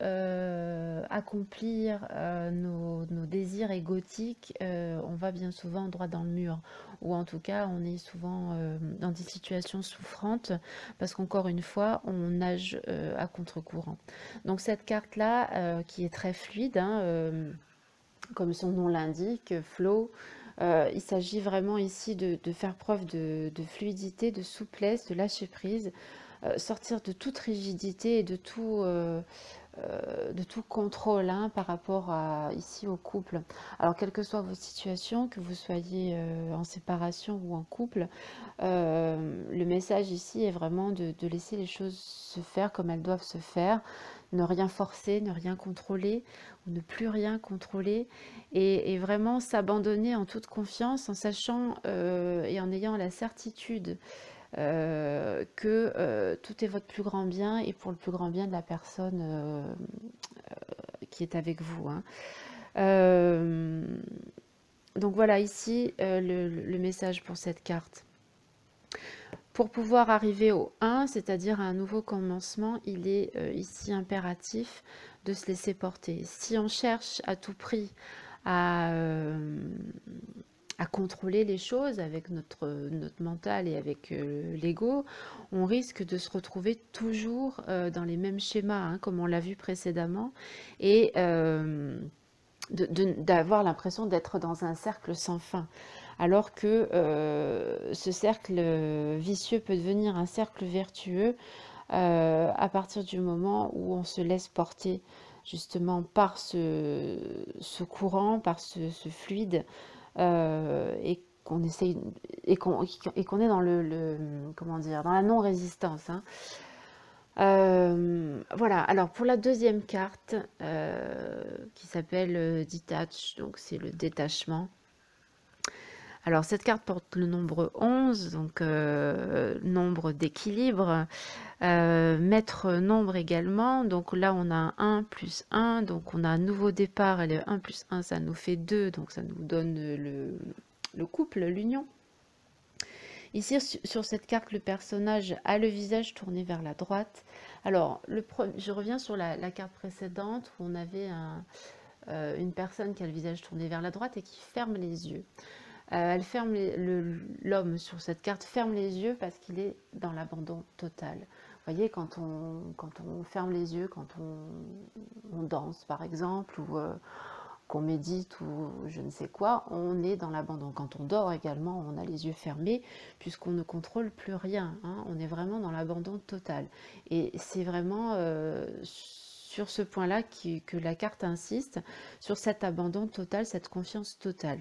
accomplir nos désirs égotiques, on va bien souvent droit dans le mur, ou en tout cas on est souvent dans des situations souffrantes, parce qu'encore une fois on nage à contre-courant. Donc cette carte-là, qui est très fluide, hein, comme son nom l'indique, flow. Il s'agit vraiment ici de faire preuve de fluidité, de souplesse, de lâcher prise, sortir de toute rigidité et de tout contrôle, hein, par rapport ici au couple. Alors quelles que soient vos situations, que vous soyez en séparation ou en couple, le message ici est vraiment de laisser les choses se faire comme elles doivent se faire, ne rien forcer, ne rien contrôler, ou ne plus rien contrôler, et vraiment s'abandonner en toute confiance, en sachant et en ayant la certitude que tout est votre plus grand bien et pour le plus grand bien de la personne qui est avec vous, hein. Donc voilà ici le message pour cette carte. Pour pouvoir arriver au 1, c'est-à-dire à un nouveau commencement, il est ici impératif de se laisser porter. Si on cherche à tout prix à contrôler les choses avec notre mental et avec l'ego, on risque de se retrouver toujours dans les mêmes schémas, hein, comme on l'a vu précédemment, et d'avoir l'impression d'être dans un cercle sans fin. Alors que ce cercle vicieux peut devenir un cercle vertueux à partir du moment où on se laisse porter justement par ce courant, par ce fluide, et qu'on essaye et qu'on est dans comment dire, dans la non-résistance, hein. Voilà, alors pour la deuxième carte qui s'appelle Detach, donc c'est le détachement. Alors cette carte porte le nombre 11, donc nombre d'équilibre, maître nombre également, donc là on a un 1 plus 1, donc on a un nouveau départ, et le 1 plus 1 ça nous fait 2, donc ça nous donne le couple, l'union. Ici sur cette carte, le personnage a le visage tourné vers la droite. Alors je reviens sur la carte précédente où on avait une personne qui a le visage tourné vers la droite et qui ferme les yeux. Elle ferme l'homme sur cette carte ferme les yeux parce qu'il est dans l'abandon total. Vous voyez, quand on ferme les yeux, quand on danse par exemple, ou qu'on médite, ou je ne sais quoi, on est dans l'abandon. Quand on dort également, on a les yeux fermés, puisqu'on ne contrôle plus rien, hein. On est vraiment dans l'abandon total. Et c'est vraiment sur ce point-là que la carte insiste, sur cet abandon total, cette confiance totale.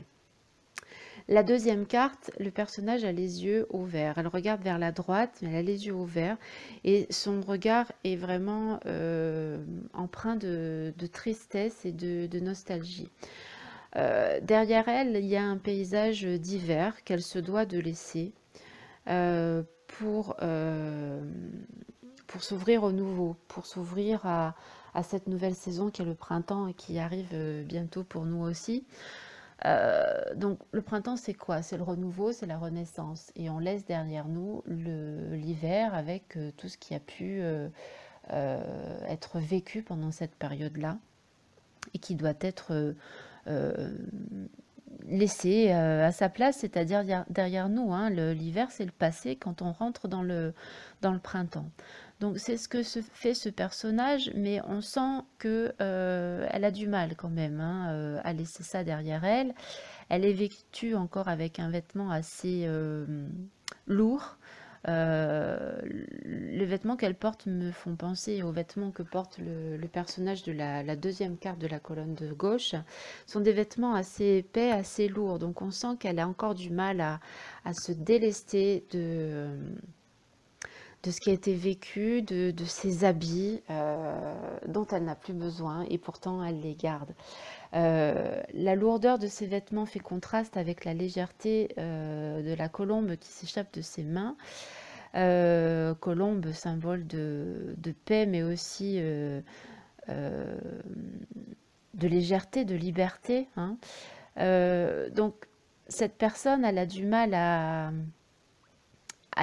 La deuxième carte, le personnage a les yeux ouverts. Elle regarde vers la droite, mais elle a les yeux ouverts. Et son regard est vraiment empreint de tristesse et de nostalgie. Derrière elle, il y a un paysage d'hiver qu'elle se doit de laisser pour s'ouvrir au nouveau, pour s'ouvrir à cette nouvelle saison qui est le printemps et qui arrive bientôt pour nous aussi. Donc le printemps, c'est quoi? C'est le renouveau, c'est la renaissance. Et on laisse derrière nous l'hiver avec tout ce qui a pu être vécu pendant cette période-là et qui doit être euh, laissé à sa place, c'est-à-dire derrière nous. Hein. L'hiver, c'est le passé quand on rentre dans le printemps. Donc c'est ce que fait ce personnage, mais on sent que elle a du mal quand même hein, à laisser ça derrière elle. Elle est vêtue encore avec un vêtement assez lourd. Les vêtements qu'elle porte me font penser aux vêtements que porte le personnage de la deuxième carte de la colonne de gauche. Ce sont des vêtements assez épais, assez lourds. Donc on sent qu'elle a encore du mal à se délester de ce qui a été vécu, de ses habits dont elle n'a plus besoin et pourtant elle les garde. La lourdeur de ses vêtements fait contraste avec la légèreté de la colombe qui s'échappe de ses mains. Colombe, symbole de paix, mais aussi de légèreté, de liberté. Hein. Donc, cette personne, elle a du mal à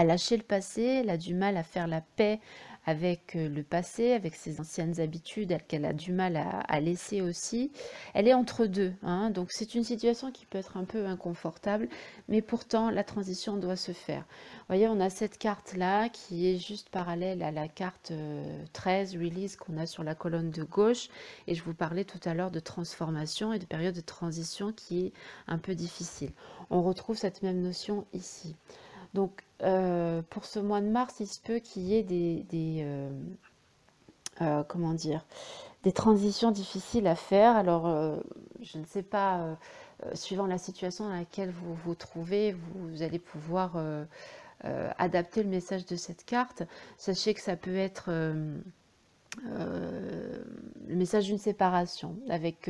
lâcher le passé, elle a du mal à faire la paix avec le passé, avec ses anciennes habitudes, qu'elle a du mal à laisser aussi. Elle est entre deux, hein, donc c'est une situation qui peut être un peu inconfortable, mais pourtant la transition doit se faire. Vous voyez, on a cette carte-là qui est juste parallèle à la carte 13, Release, qu'on a sur la colonne de gauche, et je vous parlais tout à l'heure de transformation et de période de transition qui est un peu difficile. On retrouve cette même notion ici. Donc, pour ce mois de mars, il se peut qu'il y ait comment dire, des transitions difficiles à faire. Alors, je ne sais pas, suivant la situation dans laquelle vous vous trouvez, vous allez pouvoir adapter le message de cette carte. Sachez que ça peut être le message d'une séparation avec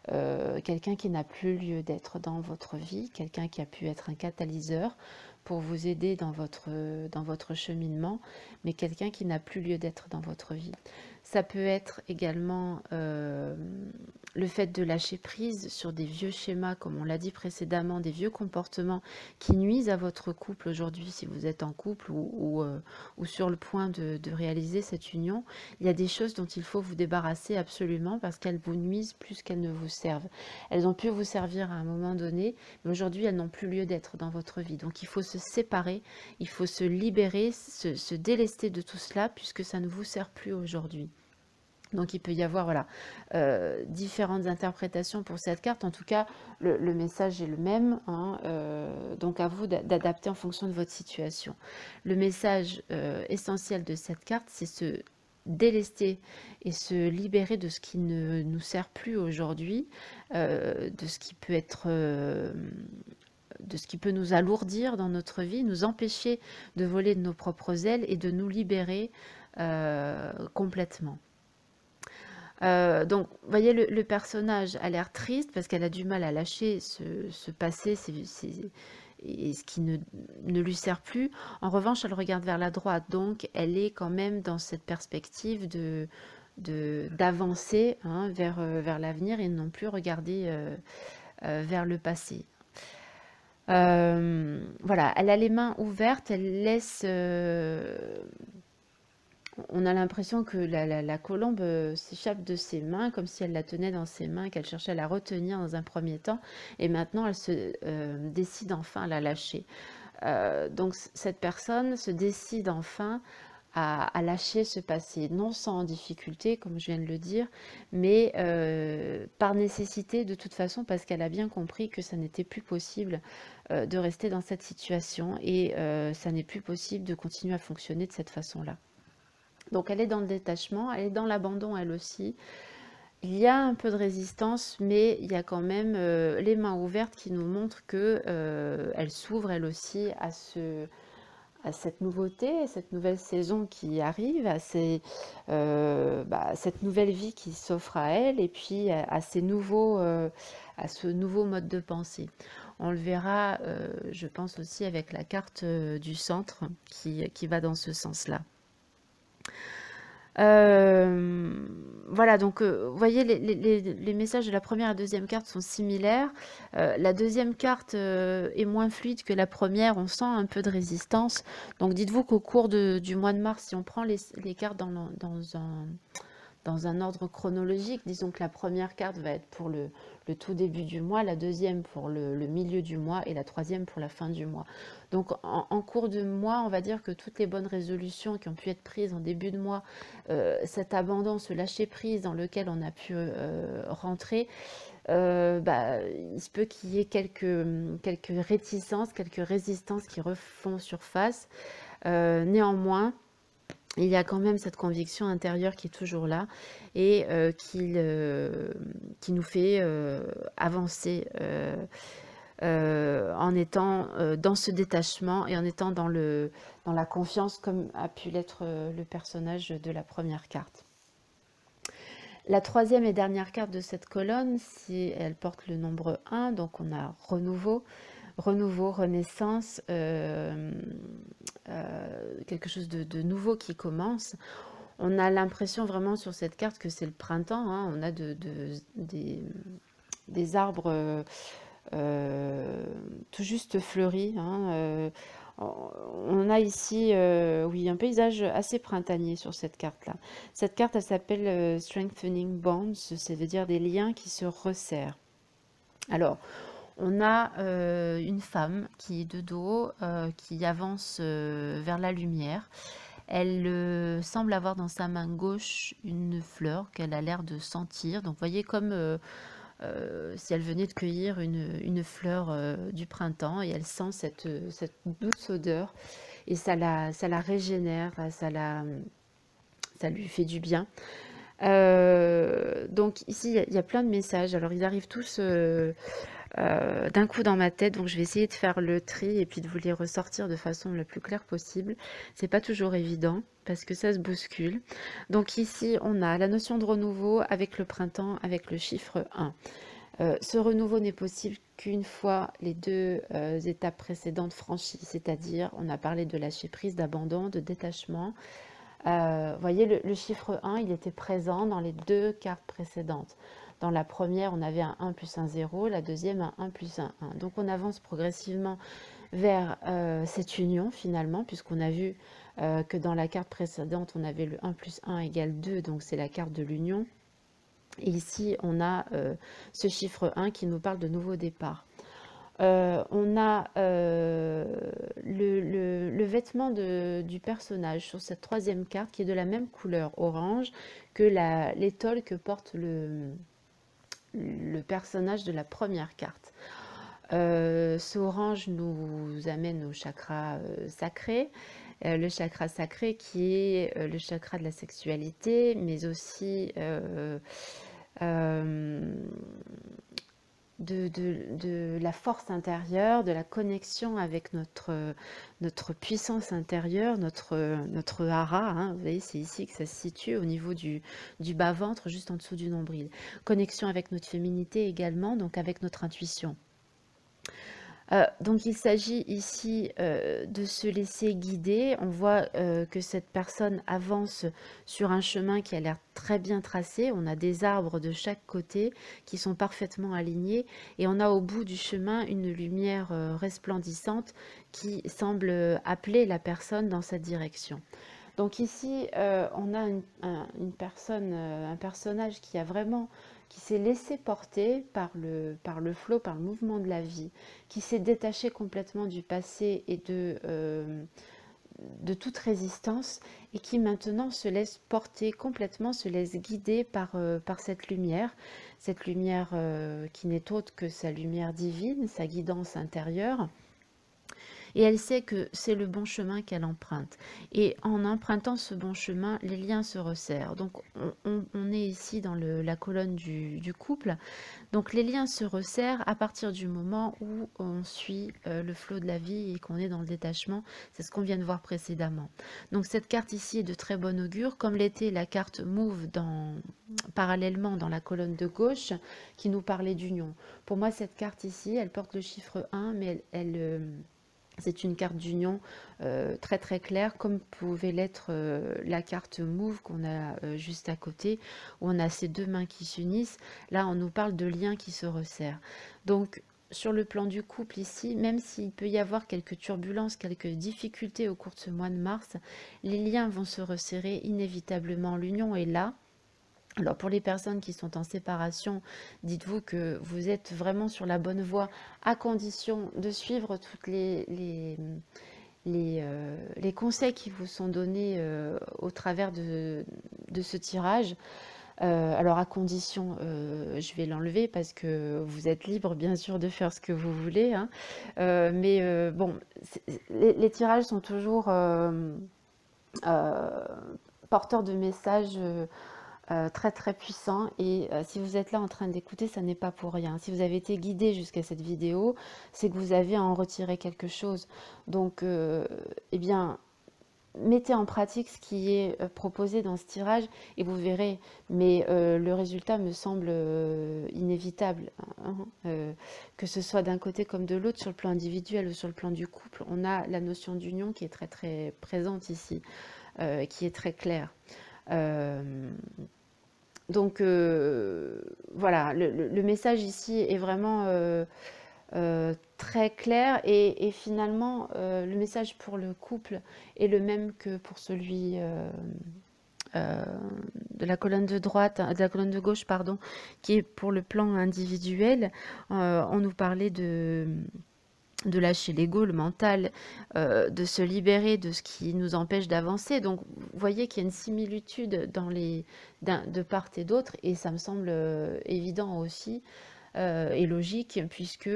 quelqu'un qui n'a plus lieu d'être dans votre vie, quelqu'un qui a pu être un catalyseur pour vous aider dans votre cheminement, mais quelqu'un qui n'a plus lieu d'être dans votre vie. Ça peut être également le fait de lâcher prise sur des vieux schémas, comme on l'a dit précédemment, des vieux comportements qui nuisent à votre couple aujourd'hui, si vous êtes en couple ou sur le point de réaliser cette union. Il y a des choses dont il faut vous débarrasser absolument parce qu'elles vous nuisent plus qu'elles ne vous servent. Elles ont pu vous servir à un moment donné, mais aujourd'hui elles n'ont plus lieu d'être dans votre vie. Donc il faut se séparer, il faut se libérer, se délester de tout cela puisque ça ne vous sert plus aujourd'hui. Donc il peut y avoir voilà, différentes interprétations pour cette carte. En tout cas, le message est le même. Hein, donc à vous d'adapter en fonction de votre situation. Le message essentiel de cette carte, c'est se délester et se libérer de ce qui ne nous sert plus aujourd'hui, de ce qui peut être... de ce qui peut nous alourdir dans notre vie, nous empêcher de voler de nos propres ailes et de nous libérer complètement. Donc, vous voyez, le personnage a l'air triste parce qu'elle a du mal à lâcher ce passé et ce qui ne lui sert plus. En revanche, elle regarde vers la droite, donc elle est quand même dans cette perspective d'avancer hein, vers l'avenir et non plus regarder vers le passé. Voilà, elle a les mains ouvertes, elle laisse... on a l'impression que la colombe s'échappe de ses mains, comme si elle la tenait dans ses mains, qu'elle cherchait à la retenir dans un premier temps, et maintenant elle se décide enfin à la lâcher. Donc cette personne se décide enfin à lâcher ce passé, non sans difficulté, comme je viens de le dire, mais par nécessité de toute façon, parce qu'elle a bien compris que ça n'était plus possible de rester dans cette situation, et ça n'est plus possible de continuer à fonctionner de cette façon-là. Donc elle est dans le détachement, elle est dans l'abandon elle aussi. Il y a un peu de résistance, mais il y a quand même les mains ouvertes qui nous montrent que elle s'ouvre elle aussi à cette nouveauté, cette nouvelle saison qui arrive, à cette nouvelle vie qui s'offre à elle, et puis à ce nouveau mode de pensée. On le verra, je pense aussi avec la carte du centre qui va dans ce sens-là. voilà, donc vous voyez, les messages de la première et deuxième carte sont similaires. La deuxième carte est moins fluide que la première, on sent un peu de résistance. Donc dites-vous qu'au cours du mois de mars, si on prend les cartes dans un ordre chronologique, disons que la première carte va être pour le tout début du mois, la deuxième pour le milieu du mois et la troisième pour la fin du mois. Donc en cours de mois, on va dire que toutes les bonnes résolutions qui ont pu être prises en début de mois, cet abandon, ce lâcher-prise dans lequel on a pu rentrer, il se peut qu'il y ait quelques réticences, quelques résistances qui refont surface. Néanmoins, il y a quand même cette conviction intérieure qui est toujours là et qui nous fait avancer en étant dans ce détachement et en étant dans la confiance comme a pu l'être le personnage de la première carte. La troisième et dernière carte de cette colonne, si elle porte le nombre 1, donc on a renouveau, renaissance, quelque chose de nouveau qui commence. On a l'impression vraiment sur cette carte que c'est le printemps, hein. On a des arbres tout juste fleuris, hein. On a ici, oui, un paysage assez printanier sur cette carte-là. Cette carte, elle s'appelle Strengthening Bonds, c'est-à-dire des liens qui se resserrent. Alors, on a une femme qui est de dos, qui avance vers la lumière. Elle semble avoir dans sa main gauche une fleur qu'elle a l'air de sentir. Donc, vous voyez comme si elle venait de cueillir une fleur du printemps et elle sent cette douce odeur et ça la régénère, ça lui fait du bien. Donc ici, il y a plein de messages. Alors, ils arrivent tous d'un coup dans ma tête, donc je vais essayer de faire le tri et puis de vous les ressortir de façon la plus claire possible. C'est pas toujours évident parce que ça se bouscule. Donc ici, on a la notion de renouveau avec le printemps, avec le chiffre 1. Ce renouveau n'est possible qu'une fois les deux étapes précédentes franchies, c'est-à-dire on a parlé de lâcher prise, d'abandon, de détachement. Vous voyez, le chiffre 1, il était présent dans les deux cartes précédentes. Dans la première, on avait un 1 plus un 0, la deuxième, un 1 plus un 1. Donc on avance progressivement vers cette union finalement, puisqu'on a vu que dans la carte précédente, on avait le 1 plus 1 égale 2, donc c'est la carte de l'union. Et ici, on a ce chiffre 1 qui nous parle de nouveau départ. On a le vêtement du personnage sur cette troisième carte qui est de la même couleur orange que l'étole que porte le personnage de la première carte. Ce orange nous amène au chakra sacré. Le chakra sacré qui est le chakra de la sexualité, mais aussi de la force intérieure, de la connexion avec notre puissance intérieure, notre hara, hein. Vous voyez, c'est ici que ça se situe au niveau du bas-ventre, juste en dessous du nombril. Connexion avec notre féminité également, donc avec notre intuition. Donc il s'agit ici de se laisser guider. On voit que cette personne avance sur un chemin qui a l'air très bien tracé. On a des arbres de chaque côté qui sont parfaitement alignés et on a au bout du chemin une lumière resplendissante qui semble appeler la personne dans cette direction. Donc ici, on a une personne, un personnage qui s'est laissé porter par le flot, par le mouvement de la vie, qui s'est détaché complètement du passé et de toute résistance et qui maintenant se laisse porter complètement, se laisse guider par cette lumière qui n'est autre que sa lumière divine, sa guidance intérieure. Et elle sait que c'est le bon chemin qu'elle emprunte. Et en empruntant ce bon chemin, les liens se resserrent. Donc on est ici dans la colonne du couple. Donc les liens se resserrent à partir du moment où on suit le flot de la vie et qu'on est dans le détachement. C'est ce qu'on vient de voir précédemment. Donc cette carte ici est de très bon augure, comme l'était la carte Move parallèlement dans la colonne de gauche qui nous parlait d'union. Pour moi, cette carte ici, elle porte le chiffre 1, mais elle C'est une carte d'union très très claire, comme pouvait l'être la carte Move qu'on a juste à côté, où on a ces deux mains qui s'unissent. Là, on nous parle de liens qui se resserrent. Donc, sur le plan du couple ici, même s'il peut y avoir quelques turbulences, quelques difficultés au cours de ce mois de mars, les liens vont se resserrer inévitablement. L'union est là. Alors pour les personnes qui sont en séparation, dites-vous que vous êtes vraiment sur la bonne voie à condition de suivre toutes les conseils qui vous sont donnés au travers de ce tirage. Alors à condition, je vais l'enlever parce que vous êtes libre bien sûr de faire ce que vous voulez, hein. Mais bon, les tirages sont toujours euh, porteurs de messages très très puissant et si vous êtes là en train d'écouter, ça n'est pas pour rien. Si vous avez été guidé jusqu'à cette vidéo, c'est que vous avez à en retirer quelque chose. Donc, eh bien, mettez en pratique ce qui est proposé dans ce tirage et vous verrez. Mais le résultat me semble inévitable, hein, que ce soit d'un côté comme de l'autre, sur le plan individuel ou sur le plan du couple. On a la notion d'union qui est très très présente ici, qui est très claire. Donc voilà, le message ici est vraiment très clair et finalement le message pour le couple est le même que pour celui euh, de la colonne de droite, de la colonne de gauche, pardon, qui est pour le plan individuel. On nous parlait de lâcher l'ego, le mental, de se libérer de ce qui nous empêche d'avancer. Donc, vous voyez qu'il y a une similitude de part et d'autre, et ça me semble évident aussi et logique, puisque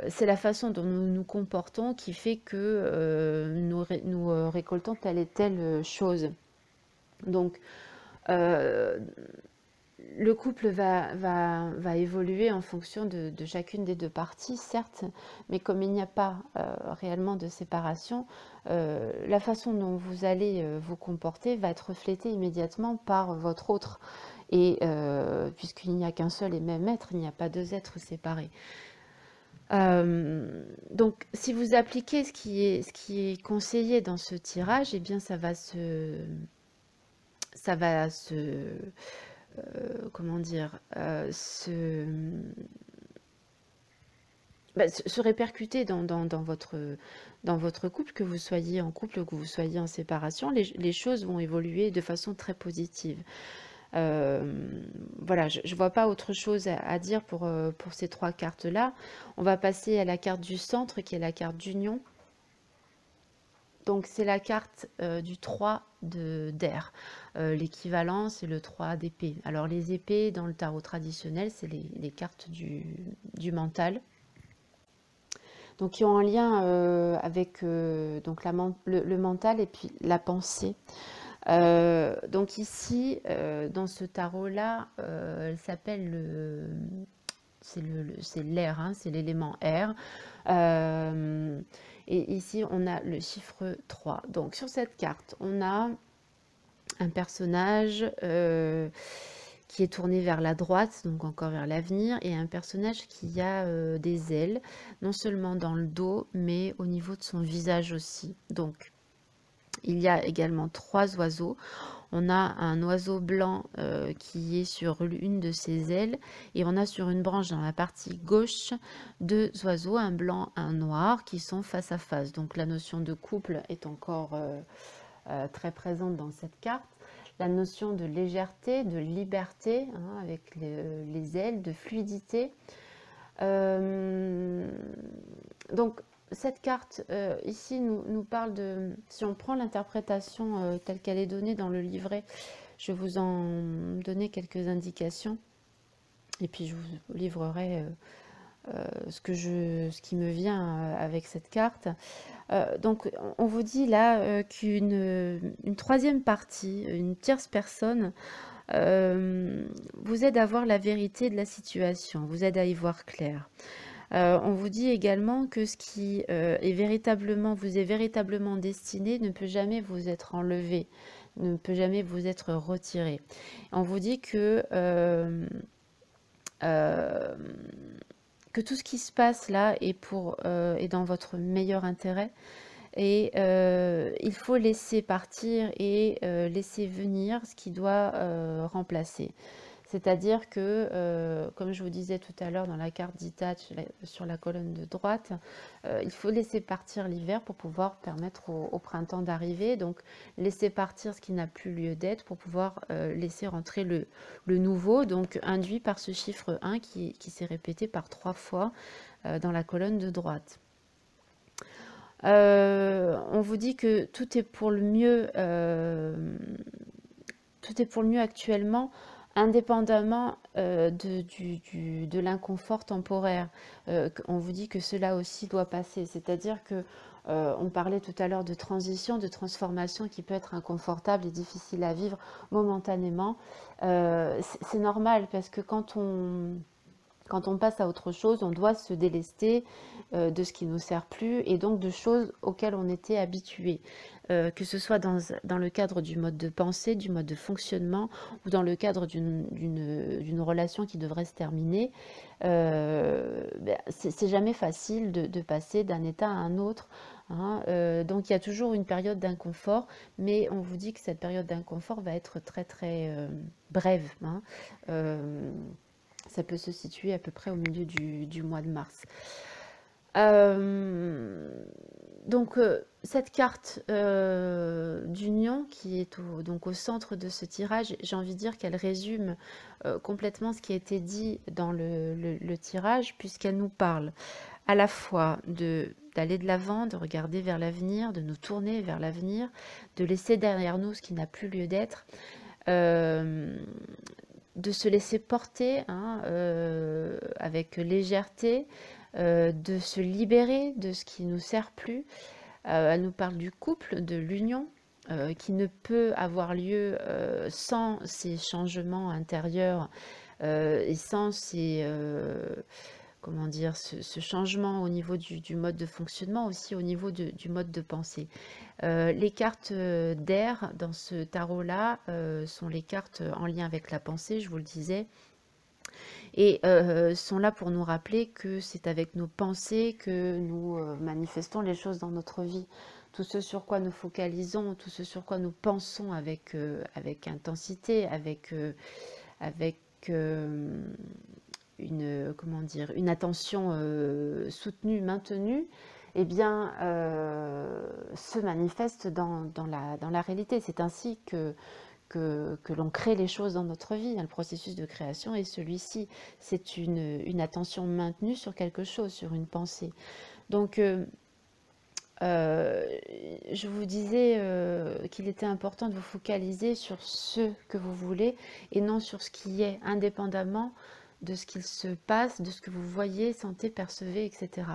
c'est la façon dont nous nous comportons qui fait que nous récoltons telle et telle chose. Donc, euh, le couple va évoluer en fonction de chacune des deux parties, certes, mais comme il n'y a pas réellement de séparation, la façon dont vous allez vous comporter va être reflétée immédiatement par votre autre. Et puisqu'il n'y a qu'un seul et même être, il n'y a pas deux êtres séparés. Donc, si vous appliquez ce qui est conseillé dans ce tirage, eh bien, ça va se comment dire, se répercuter dans votre couple, que vous soyez en couple ou que vous soyez en séparation, les choses vont évoluer de façon très positive. Voilà, je ne vois pas autre chose à dire pour ces trois cartes-là. On va passer à la carte du centre, qui est la carte d'union. Donc c'est la carte du 3 d'air. L'équivalent, c'est le 3 d'épée. Alors les épées, dans le tarot traditionnel, c'est les cartes du mental. Donc qui ont un lien avec donc le mental et puis la pensée. Donc ici, dans ce tarot-là, elle s'appelle c'est l'air, hein, c'est l'élément air. Et ici, on a le chiffre 3. Donc sur cette carte, on a un personnage qui est tourné vers la droite, donc encore vers l'avenir, et un personnage qui a des ailes, non seulement dans le dos, mais au niveau de son visage aussi. Donc, il y a également trois oiseaux. On a un oiseau blanc qui est sur une de ses ailes et on a sur une branche dans la partie gauche deux oiseaux, un blanc, un noir, qui sont face à face. Donc la notion de couple est encore très présente dans cette carte. La notion de légèreté, de liberté, hein, avec les ailes, de fluidité. Donc cette carte ici nous parle de, si on prend l'interprétation telle qu'elle est donnée dans le livret, je vais vous en donner quelques indications et puis je vous livrerai ce qui me vient avec cette carte. Donc on vous dit là qu'une troisième partie, une tierce personne vous aide à voir la vérité de la situation, vous aide à y voir clair. On vous dit également que ce qui vous est véritablement destiné ne peut jamais vous être enlevé, ne peut jamais vous être retiré. On vous dit que que tout ce qui se passe là est dans votre meilleur intérêt. Et il faut laisser partir et laisser venir ce qui doit remplacer. C'est-à-dire que, comme je vous disais tout à l'heure dans la carte d'Hitach sur la colonne de droite, il faut laisser partir l'hiver pour pouvoir permettre au printemps d'arriver. Donc, laisser partir ce qui n'a plus lieu d'être pour pouvoir laisser rentrer le nouveau, donc induit par ce chiffre 1 qui s'est répété par 3 fois dans la colonne de droite. On vous dit que tout est pour le mieux, actuellement, indépendamment de l'inconfort temporaire. On vous dit que cela aussi doit passer, c'est-à-dire que on parlait tout à l'heure de transition, de transformation qui peut être inconfortable et difficile à vivre momentanément. C'est normal parce que quand on passe à autre chose, on doit se délester de ce qui ne nous sert plus et donc de choses auxquelles on était habitué. Que ce soit dans le cadre du mode de pensée, du mode de fonctionnement ou dans le cadre d'une relation qui devrait se terminer, c'est jamais facile de passer d'un état à un autre. Hein. Donc il y a toujours une période d'inconfort, mais on vous dit que cette période d'inconfort va être très très brève. Hein. Ça peut se situer à peu près au milieu du mois de mars. Donc cette carte d'union qui est donc au centre de ce tirage, j'ai envie de dire qu'elle résume complètement ce qui a été dit dans le tirage, puisqu'elle nous parle à la fois d'aller de l'avant, de regarder vers l'avenir, de nous tourner vers l'avenir, de laisser derrière nous ce qui n'a plus lieu d'être, de se laisser porter hein, avec légèreté, de se libérer de ce qui ne nous sert plus. Elle nous parle du couple, de l'union, qui ne peut avoir lieu sans ces changements intérieurs et sans ces, comment dire, ce changement au niveau du mode de fonctionnement, aussi au niveau du mode de pensée. Les cartes d'air dans ce tarot-là sont les cartes en lien avec la pensée, je vous le disais, et sont là pour nous rappeler que c'est avec nos pensées que nous manifestons les choses dans notre vie. Tout ce sur quoi nous focalisons, tout ce sur quoi nous pensons avec intensité, avec une attention soutenue, maintenue, eh bien, se manifeste dans la réalité. C'est ainsi que l'on crée les choses dans notre vie. Le processus de création est celui-ci. C'est une attention maintenue sur quelque chose, sur une pensée. Donc, je vous disais qu'il était important de vous focaliser sur ce que vous voulez et non sur ce qui est, indépendamment de ce qu'il se passe, de ce que vous voyez, sentez, percevez, etc.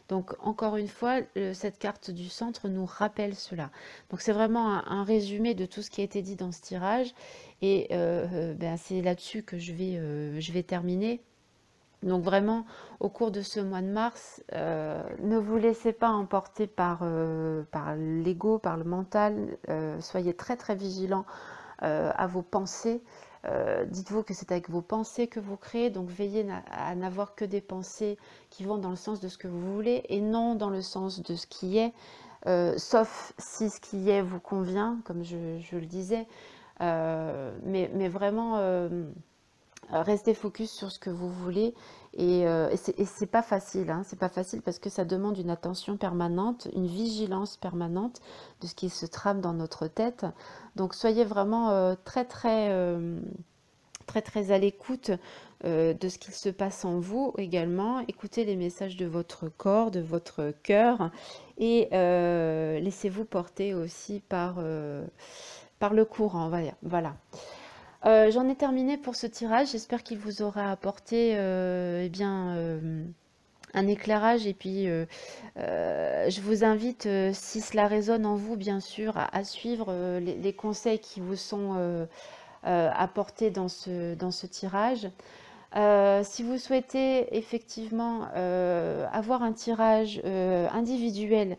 Donc encore une fois, cette carte du centre nous rappelle cela. Donc c'est vraiment un résumé de tout ce qui a été dit dans ce tirage et c'est là-dessus que je vais terminer. Donc vraiment, au cours de ce mois de mars, ne vous laissez pas emporter par l'ego, par le mental. Soyez très très vigilants à vos pensées. Dites-vous que c'est avec vos pensées que vous créez, donc veillez à n'avoir que des pensées qui vont dans le sens de ce que vous voulez et non dans le sens de ce qui est, sauf si ce qui est vous convient, comme je le disais, mais vraiment restez focus sur ce que vous voulez et c'est pas facile, hein, c'est pas facile parce que ça demande une attention permanente, une vigilance permanente de ce qui se trame dans notre tête. Donc soyez vraiment très très à l'écoute de ce qu'il se passe en vous également. Écoutez les messages de votre corps, de votre cœur et laissez-vous porter aussi par le courant. Voilà. J'en ai terminé pour ce tirage. J'espère qu'il vous aura apporté un éclairage et puis je vous invite, si cela résonne en vous, bien sûr, à suivre les conseils qui vous sont apportés dans ce tirage. Si vous souhaitez effectivement avoir un tirage individuel,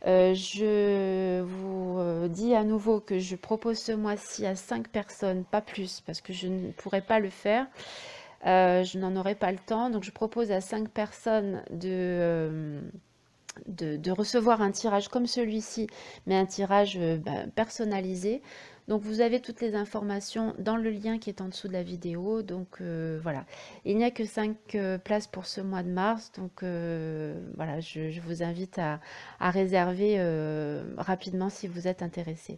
je vous dis à nouveau que je propose ce mois-ci à 5 personnes, pas plus, parce que je ne pourrais pas le faire. Je n'en aurai pas le temps, donc je propose à 5 personnes de recevoir un tirage comme celui-ci, mais un tirage personnalisé. Donc vous avez toutes les informations dans le lien qui est en dessous de la vidéo. Donc voilà, il n'y a que 5 places pour ce mois de mars. Donc voilà, je vous invite à réserver rapidement si vous êtes intéressé.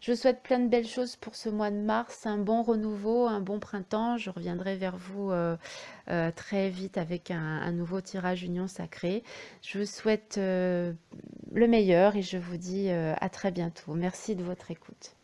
Je vous souhaite plein de belles choses pour ce mois de mars, un bon renouveau, un bon printemps. Je reviendrai vers vous très vite avec un nouveau tirage Union Sacrée. Je vous souhaite le meilleur et je vous dis à très bientôt. Merci de votre écoute.